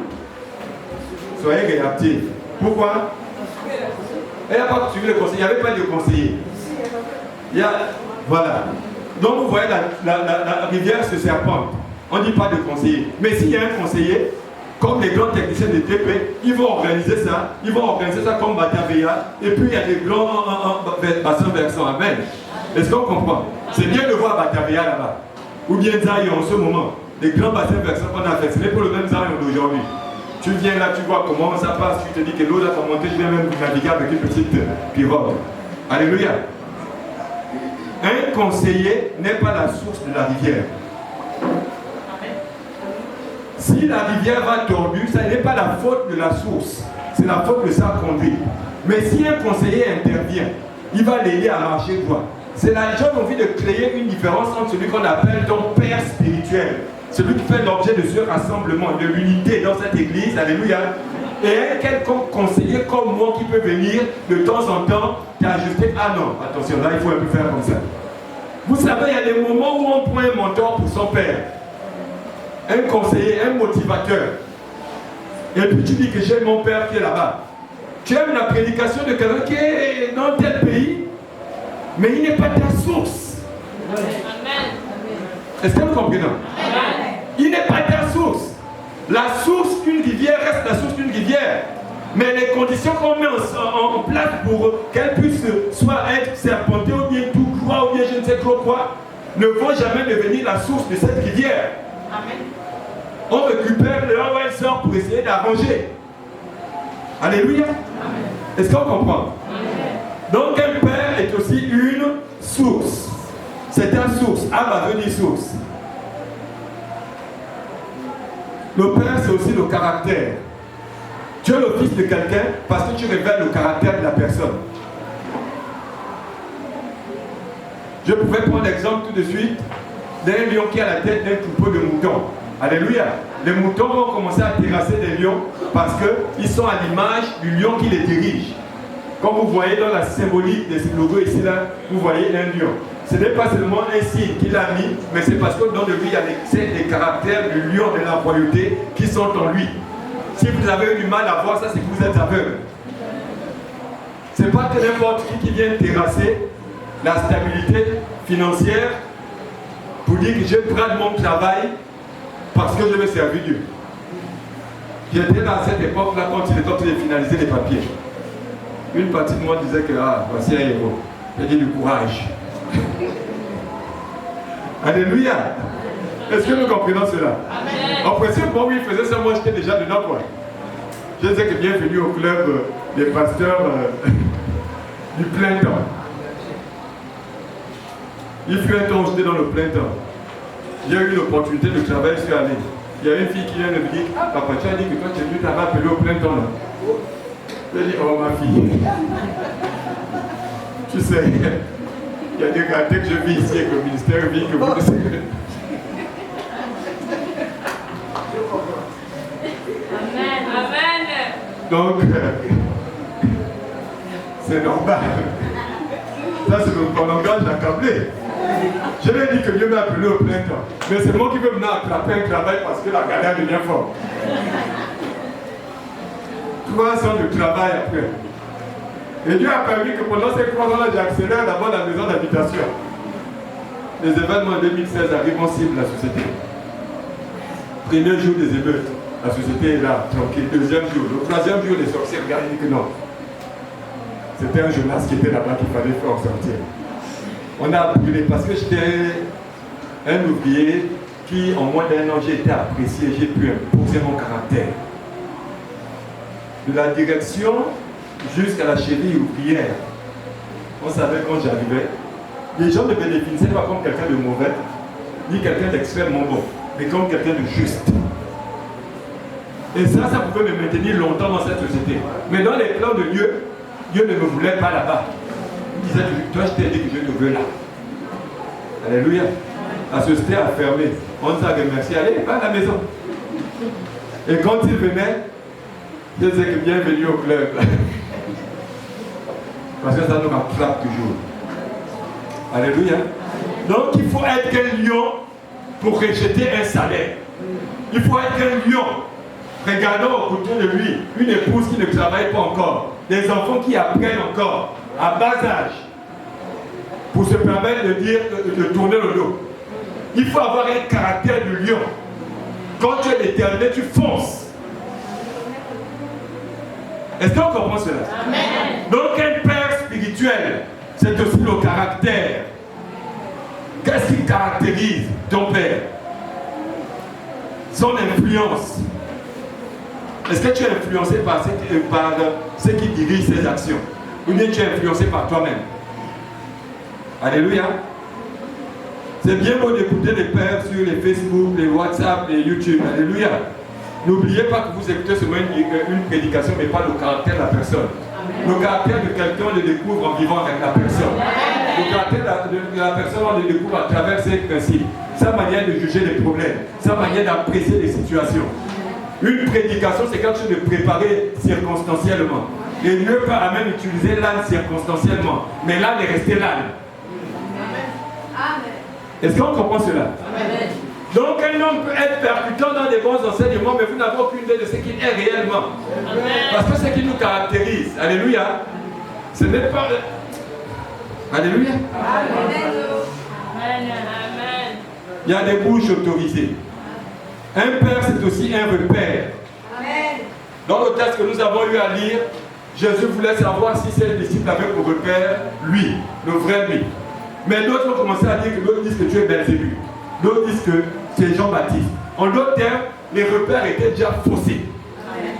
Soyez réactifs. Pourquoi? Elle n'a pas suivi le conseiller. Il n'y avait pas de conseiller. Voilà. Donc vous voyez, la rivière se serpente. On ne dit pas de conseiller. Mais s'il y a un conseiller, comme les grands techniciens de TP, ils vont organiser ça. Ils vont organiser ça comme Batavia. Et puis il y a des grands bassins versants. Amen. Est-ce qu'on comprend? C'est bien de voir Batavia là-bas. Ou bien Zion en ce moment. Des grands bassins versants qu'on a fait. Ce n'est pas le même Zion d'aujourd'hui. Tu viens là, tu vois comment ça passe. Tu te dis que l'eau là a monté. Je viens même naviguer avec une petite pirogue. Alléluia. Un conseiller n'est pas la source de la rivière. Si la rivière va tordue, ça n'est pas la faute de la source, c'est la faute de sa conduite. Mais si un conseiller intervient, il va l'aider à marcher droit. C'est la j'ai envie de créer une différence entre celui qu'on appelle ton père spirituel, celui qui fait l'objet de ce rassemblement, de l'unité dans cette église, alléluia, et un quelconque conseiller comme moi qui peut venir de temps en temps t'ajuster. Ah non, attention, là il faut un peu faire comme ça. Vous savez, il y a des moments où on prend un mentor pour son père, un conseiller, un motivateur. Et puis tu dis que j'aime mon père qui est là-bas. Tu aimes la prédication de quelqu'un qui est dans tel pays, mais il n'est pas ta source. Amen. Est-ce que vous comprenez? Amen. Il n'est pas ta source. La source d'une rivière reste la source d'une rivière. Mais les conditions qu'on met en place pour qu'elle puisse soit être serpentée ou bien tout croix ou bien je ne sais trop quoi, ne vont jamais devenir la source de cette rivière. Amen. On récupère de là où elle sort pour essayer d'arranger. Alléluia. Est-ce qu'on comprend? Amen. Donc un père est aussi une source. C'est ta source. Abba veut dire source. Le père, c'est aussi le caractère. Tu es le fils de quelqu'un parce que tu révèles le caractère de la personne. Je pouvais prendre l'exemple tout de suite d'un lion qui a la tête d'un troupeau de moutons. Alléluia. Les moutons vont commencer à terrasser des lions parce qu'ils sont à l'image du lion qui les dirige. Comme vous voyez dans la symbolique de ce logo ici, là, vous voyez un lion. Ce n'est pas seulement un signe qu'il a mis, mais c'est parce que dans le lui, il y a les caractères du lion de la royauté qui sont en lui. Si vous avez eu du mal à voir ça, c'est que vous êtes aveugle. Ce n'est pas que n'importe qui vient terrasser la stabilité financière pour dire que je brade mon travail parce que je veux servir Dieu. J'étais dans cette époque-là quand il était en train de finaliser les papiers. Une partie de moi disait que voici un héros. J'ai dit du courage. Alléluia. Est-ce que nous comprenons cela? En principe, moi, oui, il faisait ça, moi j'étais déjà dedans, quoi. Je disais que bienvenue au club des pasteurs du plein temps. Il fut un temps où j'étais dans le plein temps. J'ai eu l'opportunité de travailler, je suis allé. Il y a une fille qui vient de me dire, papa, tu as dit que toi tu es venu t'avoir appelé au plein temps là. J'ai dit, oh ma fille. Tu sais, il y a des réalités que je vis ici avec le ministère vie que vous ne savez. Amen. Donc, c'est normal. Ça, c'est mon langage accablé. Je lui ai dit que Dieu m'a appelé au plein temps. Mais c'est moi qui veux venir attraper un travail parce que la galère devient forte. 3 ans de travail après. Et Dieu a permis que pendant ces 3 ans-là, j'accélère d'abord la maison d'habitation. Les événements en 2016 arrivent, on cible la société. Premier jour des émeutes, la société est là, tranquille. Deuxième jour, le troisième jour, les sorciers regardent et disent que non. C'était un Jonas qui était là-bas qu'il fallait faire sortir. On a brûlé parce que j'étais un ouvrier qui, en moins d'1 an, j'ai été apprécié, j'ai pu imposer mon caractère. De la direction jusqu'à la cheville ouvrière, on savait quand j'arrivais, les gens ne me définissaient pas comme quelqu'un de mauvais, ni quelqu'un d'extrêmement bon, mais comme quelqu'un de juste. Et ça pouvait me maintenir longtemps dans cette société. Mais dans les plans de Dieu, Dieu ne me voulait pas là-bas. Il disait, toi je t'ai dit que je te veux là. Alléluia. La société a fermé. On nous a remercié. Allez, va à la maison. Et quand il venait, je disais que bienvenue au club. Parce que ça nous rattrape toujours. Alléluia. Donc il faut être un lion pour rejeter un salaire. Il faut être un lion. Regardons autour de lui une épouse qui ne travaille pas encore. Des enfants qui apprennent encore à bas âge pour se permettre de dire, de tourner le dos. Il faut avoir un caractère de lion. Quand tu es déterminé, tu fonces. Est-ce qu'on comprend cela? Amen. Donc un père spirituel, c'est aussi le caractère. Qu'est-ce qui caractérise ton père? Son influence. Est-ce que tu es influencé par ceux qui dirigent ses actions? Ou bien tu es influencé par toi-même? Alléluia. C'est bien beau d'écouter les pères sur les Facebook, les WhatsApp, les YouTube. Alléluia. N'oubliez pas que vous écoutez seulement une prédication, mais pas le caractère de la personne. Amen. Le caractère de quelqu'un, on le découvre en vivant avec la personne. Amen. Le caractère de la personne, on le découvre à travers ses principes, sa manière de juger les problèmes, sa manière d'apprécier les situations. Une prédication, c'est quelque chose de préparé circonstanciellement. Et Dieu peut même utiliser l'âne circonstanciellement. Mais l'âne est resté l'âne. Est-ce qu'on comprend cela? Amen. Donc un homme peut être percutant dans des bons enseignements, mais vous n'avez aucune idée de ce qu'il est réellement. Amen. Parce que c'est ce qui nous caractérise. Alléluia. Ce n'est pas... Alléluia. Amen. Il y a des bouches autorisées. Un père, c'est aussi un repère. Amen. Dans le texte que nous avons eu à lire, Jésus voulait savoir si ses disciples avaient pour repère lui, le vrai lui. Mais d'autres ont commencé à dire que d'autres disent que tu es Belzébuth. D'autres disent que c'est Jean-Baptiste. En d'autres termes, les repères étaient déjà faussés. Amen.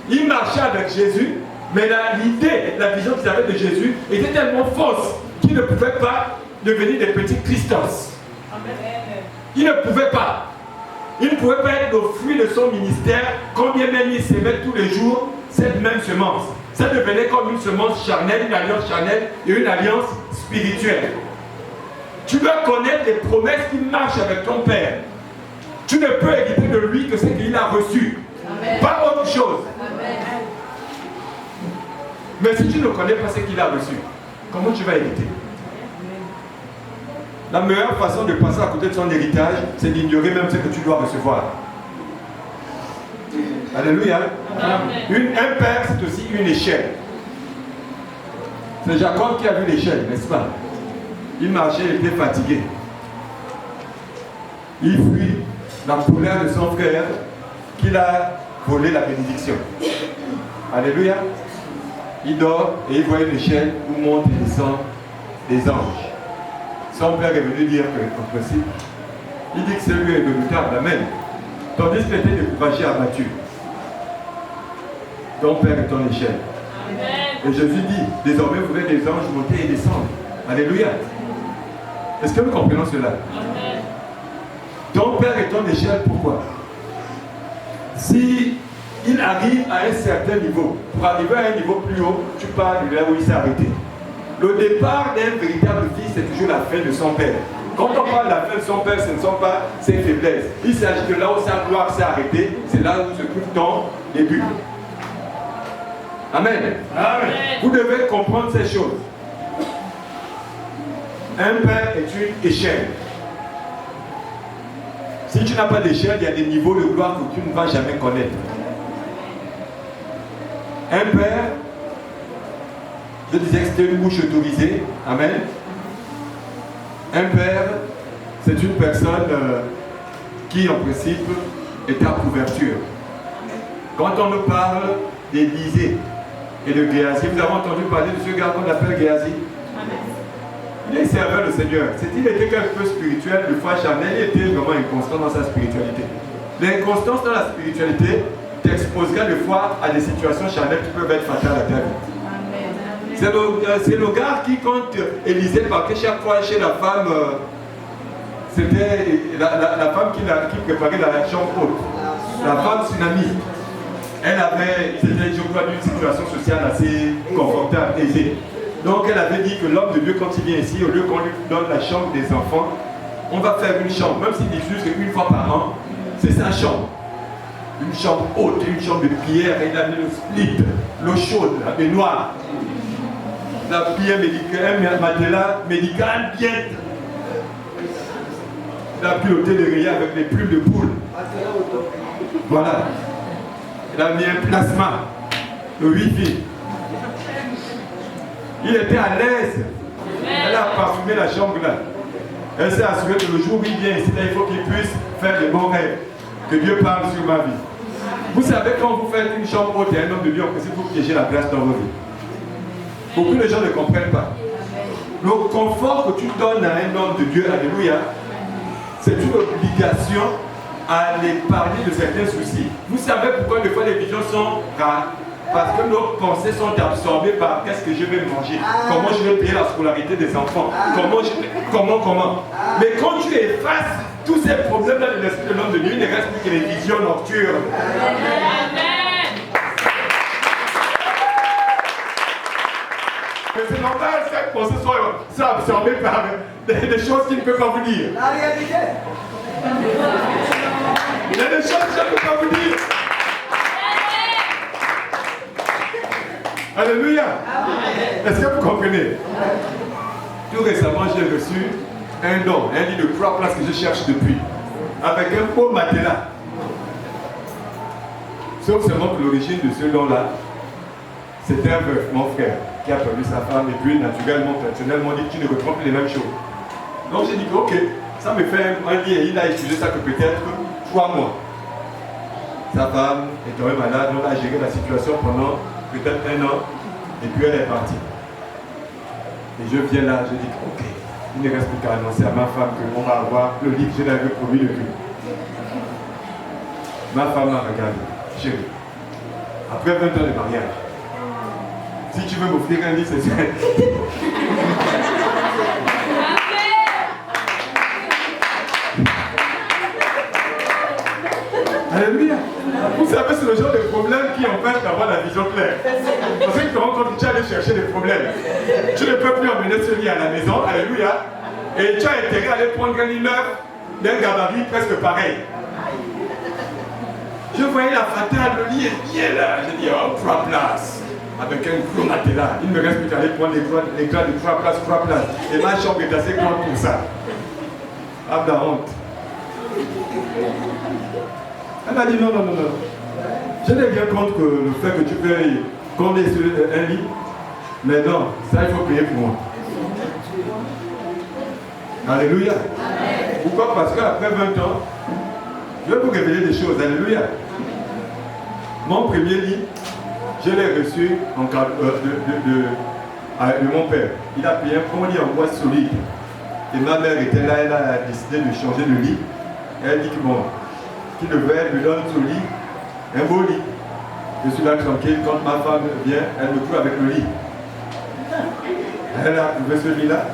Ils marchaient avec Jésus, mais l'idée, la vision qu'ils avaient de Jésus était tellement fausse qu'ils ne pouvaient pas devenir des petits Christos. Il ne pouvait pas. Il ne pouvait pas être le fruit de son ministère, combien même il s'aimait tous les jours cette même semence. Ça devenait comme une semence charnelle, une alliance charnelle et une alliance spirituelle. Tu dois connaître les promesses qui marchent avec ton Père. Tu ne peux hériter de lui que ce qu'il a reçu. Amen. Pas autre chose. Amen. Mais si tu ne connais pas ce qu'il a reçu, comment tu vas hériter? La meilleure façon de passer à côté de son héritage, c'est d'ignorer même ce que tu dois recevoir. Alléluia. Un père, c'est aussi une échelle. C'est Jacob qui a vu l'échelle, n'est-ce pas? Il marchait, il était fatigué. Il fuit la colère de son frère qu'il a volé la bénédiction. Alléluia. Il dort et il voit une échelle où montent et descendent des anges. Son père est venu dire qu'en principe, il dit que c'est lui est redoutable. Amen. Tandis qu'il était découragé, abattu. Ton père est ton échelle. Amen. Et Jésus dit, désormais vous verrez des anges monter et descendre. Alléluia. Est-ce que nous comprenons cela? Amen. Ton père est ton échelle, pourquoi? Si il arrive à un certain niveau, pour arriver à un niveau plus haut, tu pars de là où il s'est arrêté. Le départ d'un véritable fils, c'est toujours la fin de son père. Quand on parle de la fin de son père, ce ne sont pas ses faiblesses. Il s'agit de là où sa gloire s'est arrêtée, c'est là où se trouve ton début. Amen. Amen. Vous devez comprendre ces choses. Un père est une échelle. Si tu n'as pas d'échelle, il y a des niveaux de gloire que tu ne vas jamais connaître. Un père, je disais que c'était une bouche autorisée. Amen. Un père, c'est une personne qui, en principe, est à couverture. Quand on nous parle d'Élisée et de Géasi, vous avez entendu parler de ce gars qu'on appelle Géasi? Il est serveur du Seigneur. Il était quelque peu spirituel, de foi charnelle, il était vraiment inconstant dans sa spiritualité. L'inconstance dans la spiritualité t'exposera des fois à des situations charnelles qui peuvent être fatales à ta vie. C'est le gars qui, quand Élisée partait chaque fois chez la femme, c'était la femme qui préparait la chambre haute, la femme tsunami. Elle avait, je crois, une situation sociale assez confortable, aisée. Donc elle avait dit que l'homme de Dieu, quand il vient ici, au lieu qu'on lui donne la chambre des enfants, on va faire une chambre, même s'il dit juste une fois par an, c'est sa chambre. Une chambre haute, une chambre de prière, et il a mis le split, l'eau chaude, la baignoire, la prière médicale, un matelas médical bien. Il a piloté les rayons avec les plumes de poule. Voilà. Il a mis un plasma, le Wi-Fi. Il était à l'aise. Elle a parfumé la chambre là. Elle s'est assurée que le jour où il vient ici, là, il faut qu'il puisse faire des bons rêves. Que Dieu parle sur ma vie. Vous savez, quand vous faites une chambre haute et un homme de Dieu, en principe, vous piégez la grâce dans vos vies. Beaucoup de gens ne comprennent pas. Le confort que tu donnes à un homme de Dieu, alléluia, c'est une obligation à aller parler de certains soucis. Vous savez pourquoi des fois les visions sont rares? Parce que nos pensées sont absorbées par qu'est-ce que je vais manger, comment je vais payer la scolarité des enfants, comment. Mais quand tu effaces tous ces problèmes-là de l'esprit de l'homme de Dieu, il ne reste plus que les visions nocturnes. Amen. Mais c'est normal que ces pensées soient absorbées par des choses qui ne peuvent pas vous dire. La réalité. Il y a des choses que je ne peux pas vous dire. Alléluia. Est-ce que vous comprenez? Tout récemment, j'ai reçu un don, un lit de 3 places que je cherche depuis, avec un beau matelas. Sauf seulement que l'origine de ce don-là, c'était un veuf, mon frère, qui a perdu sa femme, et puis naturellement, personnellement, dit que tu ne reprends plus les mêmes choses. Donc j'ai dit que ok, ça me fait un lit et il a étudié ça que peut-être 3 mois. Sa femme est tombée malade, on a géré la situation pendant peut-être 1 an, et puis elle est partie. Et je viens là, je dis ok, il ne reste plus qu'à annoncer à ma femme qu'on va avoir le lit que je l'avais promis depuis. Ma femme m'a regardé, chérie, après 20 ans de mariage, si tu veux m'offrir un lit, c'est ça. peux plus emmener ce lit à la maison, alléluia. Et tu as intérêt à aller prendre un lit neuf d'un gabarit presque pareil. Je voyais la fatale, le lit est bien là. J'ai dit, oh, 3 places. Avec un gros matelas. Il me reste plus qu'à aller prendre les gras de 3 places, 3 places. Et ma chambre est assez grande pour ça. Ah, la honte. Elle a dit non. Je n'ai rien contre le fait que tu veuilles qu'on ait un lit. Mais non, ça il faut payer pour moi. Alléluia. Pourquoi? Parce qu'après 20 ans, je vais vous révéler des choses. Alléluia. Mon premier lit, je l'ai reçu en cadeau de mon père. Il a payé un bon lit en bois solide. Et ma mère était là, elle a décidé de changer de lit. Elle dit que bon, qu'il devait lui donne ce lit, un beau lit. Je suis là tranquille, quand ma femme vient, elle me trouve avec le lit. Elle a trouvé ce lit-là.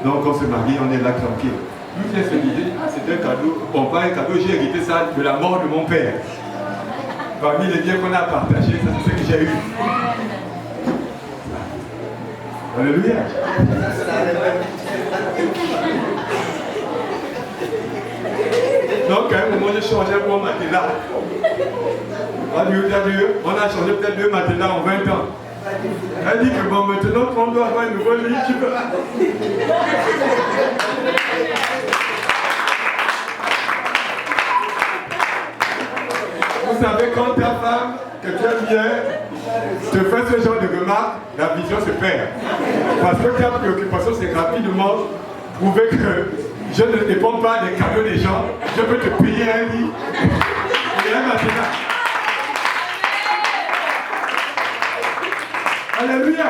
Donc on se marie, on est là tranquille. Lui vient se dire, ah c'est un cadeau. Bon, pas un cadeau, j'ai hérité ça de la mort de mon père. Parmi les biens qu'on a partagés, ça c'est ce que j'ai eu. Alléluia. Donc à un moment j'ai changé mon matelas. On a changé peut-être 2 matelas en 20 ans. Elle dit que bon maintenant on doit avoir un nouveau lit. Vous savez quand ta femme, que tu aimes bien, te fait ce genre de remarques, la vision se perd. Parce que ta préoccupation c'est rapidement prouver que je ne dépends pas des cadeaux des gens, je peux te payer un lit et un matelas. Alléluia.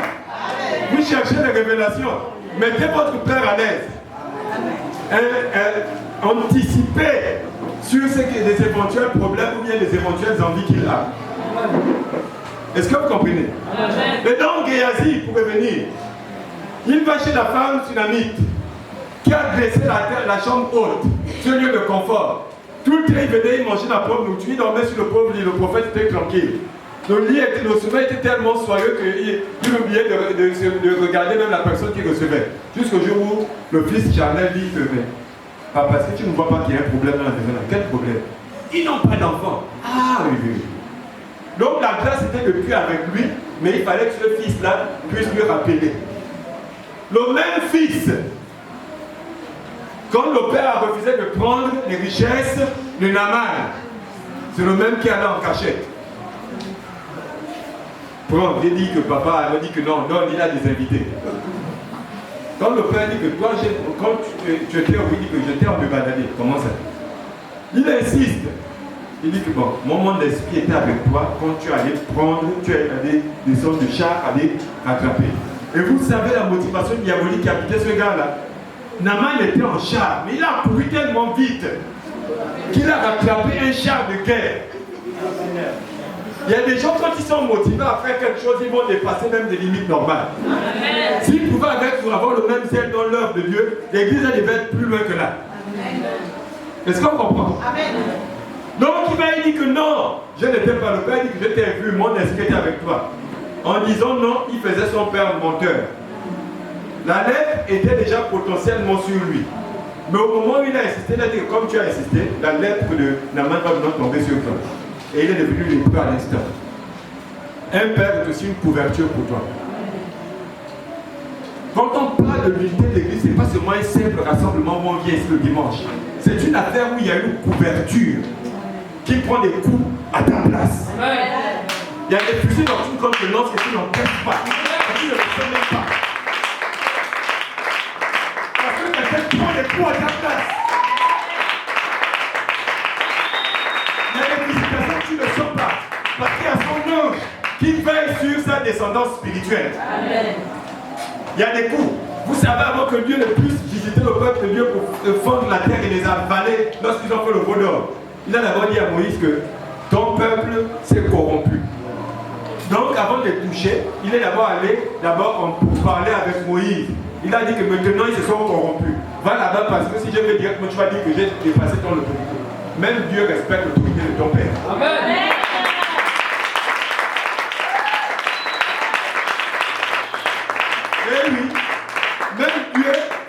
Vous cherchez les révélations. Mettez votre père à l'aise. Anticipez sur les éventuels problèmes ou bien les éventuelles envies qu'il a. Est-ce que vous comprenez? Et donc Géasi, pour revenir, il va chez la femme tsunamite qui a dressé la chambre haute, ce lieu de confort. Tout le temps, il venait, il mangeait la pauvre nourriture, il dormait sur le pauvre lit, le prophète était tranquille. Le sommeil était tellement soyeux qu'il oubliait de regarder même la personne qui recevait. Jusqu'au jour où le fils charnel dit que papa, est-ce que tu ne vois pas qu'il y a un problème dans la maison? Quel problème? Ils n'ont pas d'enfant. Ah oui. Donc la grâce était de plus avec lui, mais il fallait que ce fils-là puisse lui rappeler. Le même fils, quand le père a refusé de prendre les richesses de Naaman, c'est le même qui allait en cachette. Il dit que papa a dit que non, il a des invités. Quand le père dit que toi, quand tu étais au dit que j'étais en badader, comment ça? Il insiste. Il dit que bon, mon esprit était avec toi quand tu allais prendre, tu allais descendre de char, aller rattraper. Et vous savez la motivation diabolique qui habitait ce gars-là. Naaman était en char, mais il a couru tellement vite qu'il a rattrapé un char de guerre. Il y a des gens, quand ils sont motivés à faire quelque chose, ils vont dépasser même des limites normales. S'ils pouvaient avoir le même zèle dans l'œuvre de Dieu, l'église devait être plus loin que là. Est-ce qu'on comprend? Donc il m'a dit que non, je n'étais pas le père, il dit que je t'ai vu, mon esprit était avec toi. En disant non, il faisait son père menteur. La lèpre était déjà potentiellement sur lui. Mais au moment où il a insisté, il a dit que comme tu as insisté, la lèpre de Naaman va maintenant tomber sur toi. Et il est devenu lépreux à l'instant. Un père est aussi une couverture pour toi. Quand on parle de l'unité de l'église, ce n'est pas seulement un simple rassemblement où on vient ici le dimanche. C'est une affaire où il y a une couverture qui prend des coups à ta place. Il y a des fusils dans une contenance que tu n'empêches pas. Que tu ne le sais même pas. Parce que quelqu'un prend des coups à ta place. Il y a des visitations que tu ne sens pas. Parce qu'il y a son ange qui veille sur sa descendance spirituelle. Amen. Il y a des coups. Vous savez, avant que Dieu ne puisse visiter le peuple de Dieu pour fondre la terre et les avaler lorsqu'ils ont fait le veau d'or, il a d'abord dit à Moïse que ton peuple s'est corrompu. Donc avant de les toucher, il est d'abord allé pour parler avec Moïse. Il a dit que maintenant ils se sont corrompus. Va là-bas parce que si je vais directement, tu vas dire que j'ai dépassé ton autorité. Même Dieu respecte l'autorité de ton père. Amen. Et lui,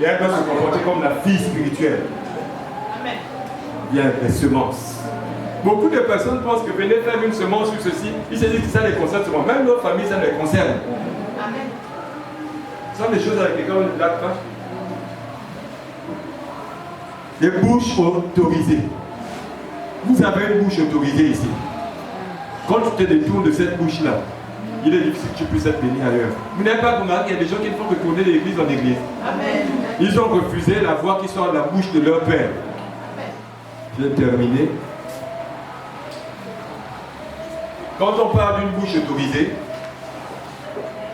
Et elle doit se comporter comme la fille spirituelle. Bien, les semences. Beaucoup de personnes pensent que venez faire une semence sur ceci, ils se disent que ça les concerne seulement. Même nos familles, ça les concerne. Amen. Ce sont des choses avec lesquelles on ne blague pas. Les bouches autorisées. Vous avez une bouche autorisée ici. Quand tu te détournes de cette bouche-là, il est difficile que tu puisses être béni ailleurs. Vous n'avez pas remarqué qu'il y a des gens qui ne font que tourner l'église en église. Amen. Ils ont refusé la voix qui sort de la bouche de leur Père. Amen. Je vais terminer. Quand on parle d'une bouche autorisée,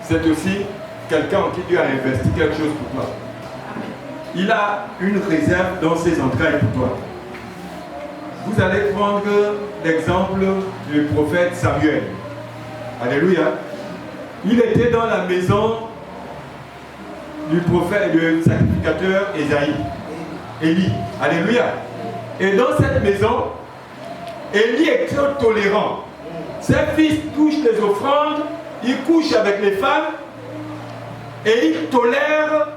c'est aussi quelqu'un en qui Dieu a investi quelque chose pour toi. Il a une réserve dans ses entrailles pour toi. Vous allez prendre l'exemple du prophète Samuel. Alléluia. Il était dans la maison du prophète, du sacrificateur Élie. Alléluia. Et dans cette maison, Élie est très tolérant. Ses fils touchent les offrandes, il couche avec les femmes et il tolère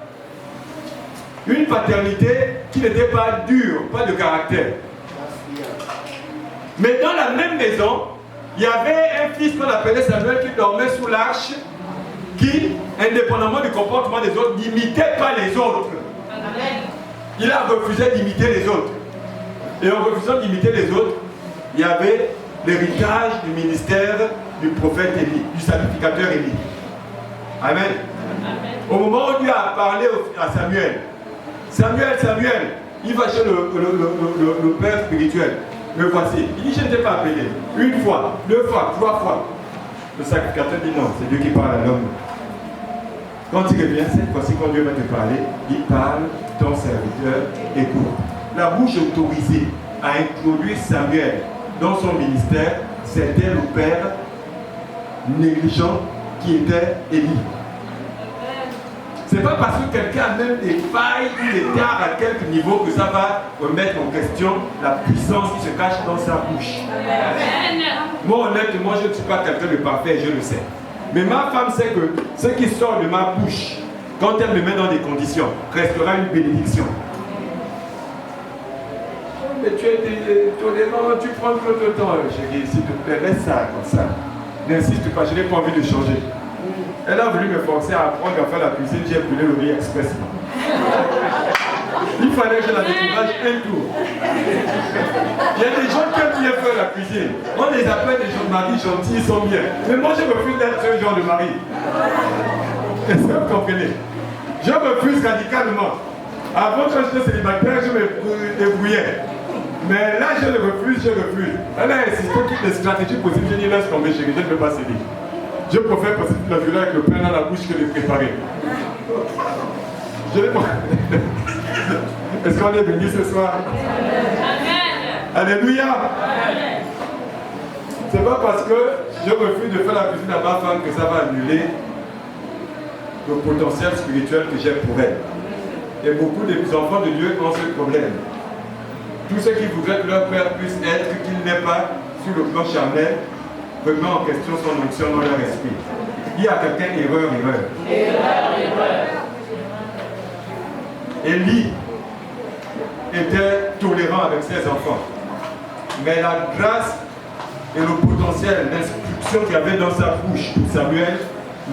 une paternité qui n'était pas dure, pas de caractère. Mais dans la même maison, il y avait un fils qu'on appelait Samuel qui dormait sous l'arche, qui, indépendamment du comportement des autres, n'imitait pas les autres. Il a refusé d'imiter les autres. Et en refusant d'imiter les autres, il y avait l'héritage du ministère du prophète Élie, du sacrificateur Élie. Amen. Au moment où Dieu a parlé à Samuel, Samuel, il va chez le père spirituel. Le voici. Il dit, je ne t'ai pas appelé. Une fois, 2 fois, 3 fois. Le sacrificateur dit non, c'est Dieu qui parle à l'homme. Quand il revient, cette fois-ci, quand Dieu va te parler, il parle, ton serviteur écoute. La bouche autorisée à introduire Samuel dans son ministère, c'était le père négligent qui était Élie. Ce n'est pas parce que quelqu'un a même des failles ou des tares à quelque niveau que ça va remettre en question la puissance qui se cache dans sa bouche. Amen. Moi, honnêtement, je ne suis pas quelqu'un de parfait, je le sais. Mais ma femme sait que ce qui sort de ma bouche, quand elle me met dans des conditions, restera une bénédiction. Mais tu es tolérant, tu prends trop de temps. Je dis, s'il te plaît, laisse ça comme ça. N'insiste pas, je n'ai pas envie de changer. Elle a voulu me forcer à apprendre à faire la cuisine, j'ai brûlé le riz express. Il fallait que je la décourage un tour. Il y a des gens qui aiment bien faire la cuisine. On les appelle des gens de mari gentils, ils sont bien. Mais moi je refuse d'être ce genre de mari. Est-ce que vous comprenez? Je refuse radicalement. Avant quand j'étais célibataire, je me débrouillais. Mais là je le refuse, je refuse. Elle a insisté toutes les stratégies possibles, je dis laisse tomber chérie, je ne peux pas céder. Je préfère passer toute la journée avec le pain dans la bouche que de préparer. Est-ce qu'on est béni ce soir? Amen. Alléluia. C'est pas parce que je refuse de faire la cuisine à ma femme que ça va annuler le potentiel spirituel que j'ai pour elle. Et beaucoup des enfants de Dieu ont ce problème. Tous ceux qui voudraient que leur père puisse être, qu'il n'est pas sur le plan charnel, remet en question son onction dans leur esprit. Dis à quelqu'un erreur. Élie était tolérant avec ses enfants. Mais la grâce et le potentiel d'instruction qu'il y avait dans sa bouche pour Samuel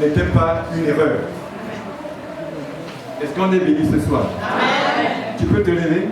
n'était pas une erreur. Est-ce qu'on est béni ce soir? Amen. Tu peux te lever?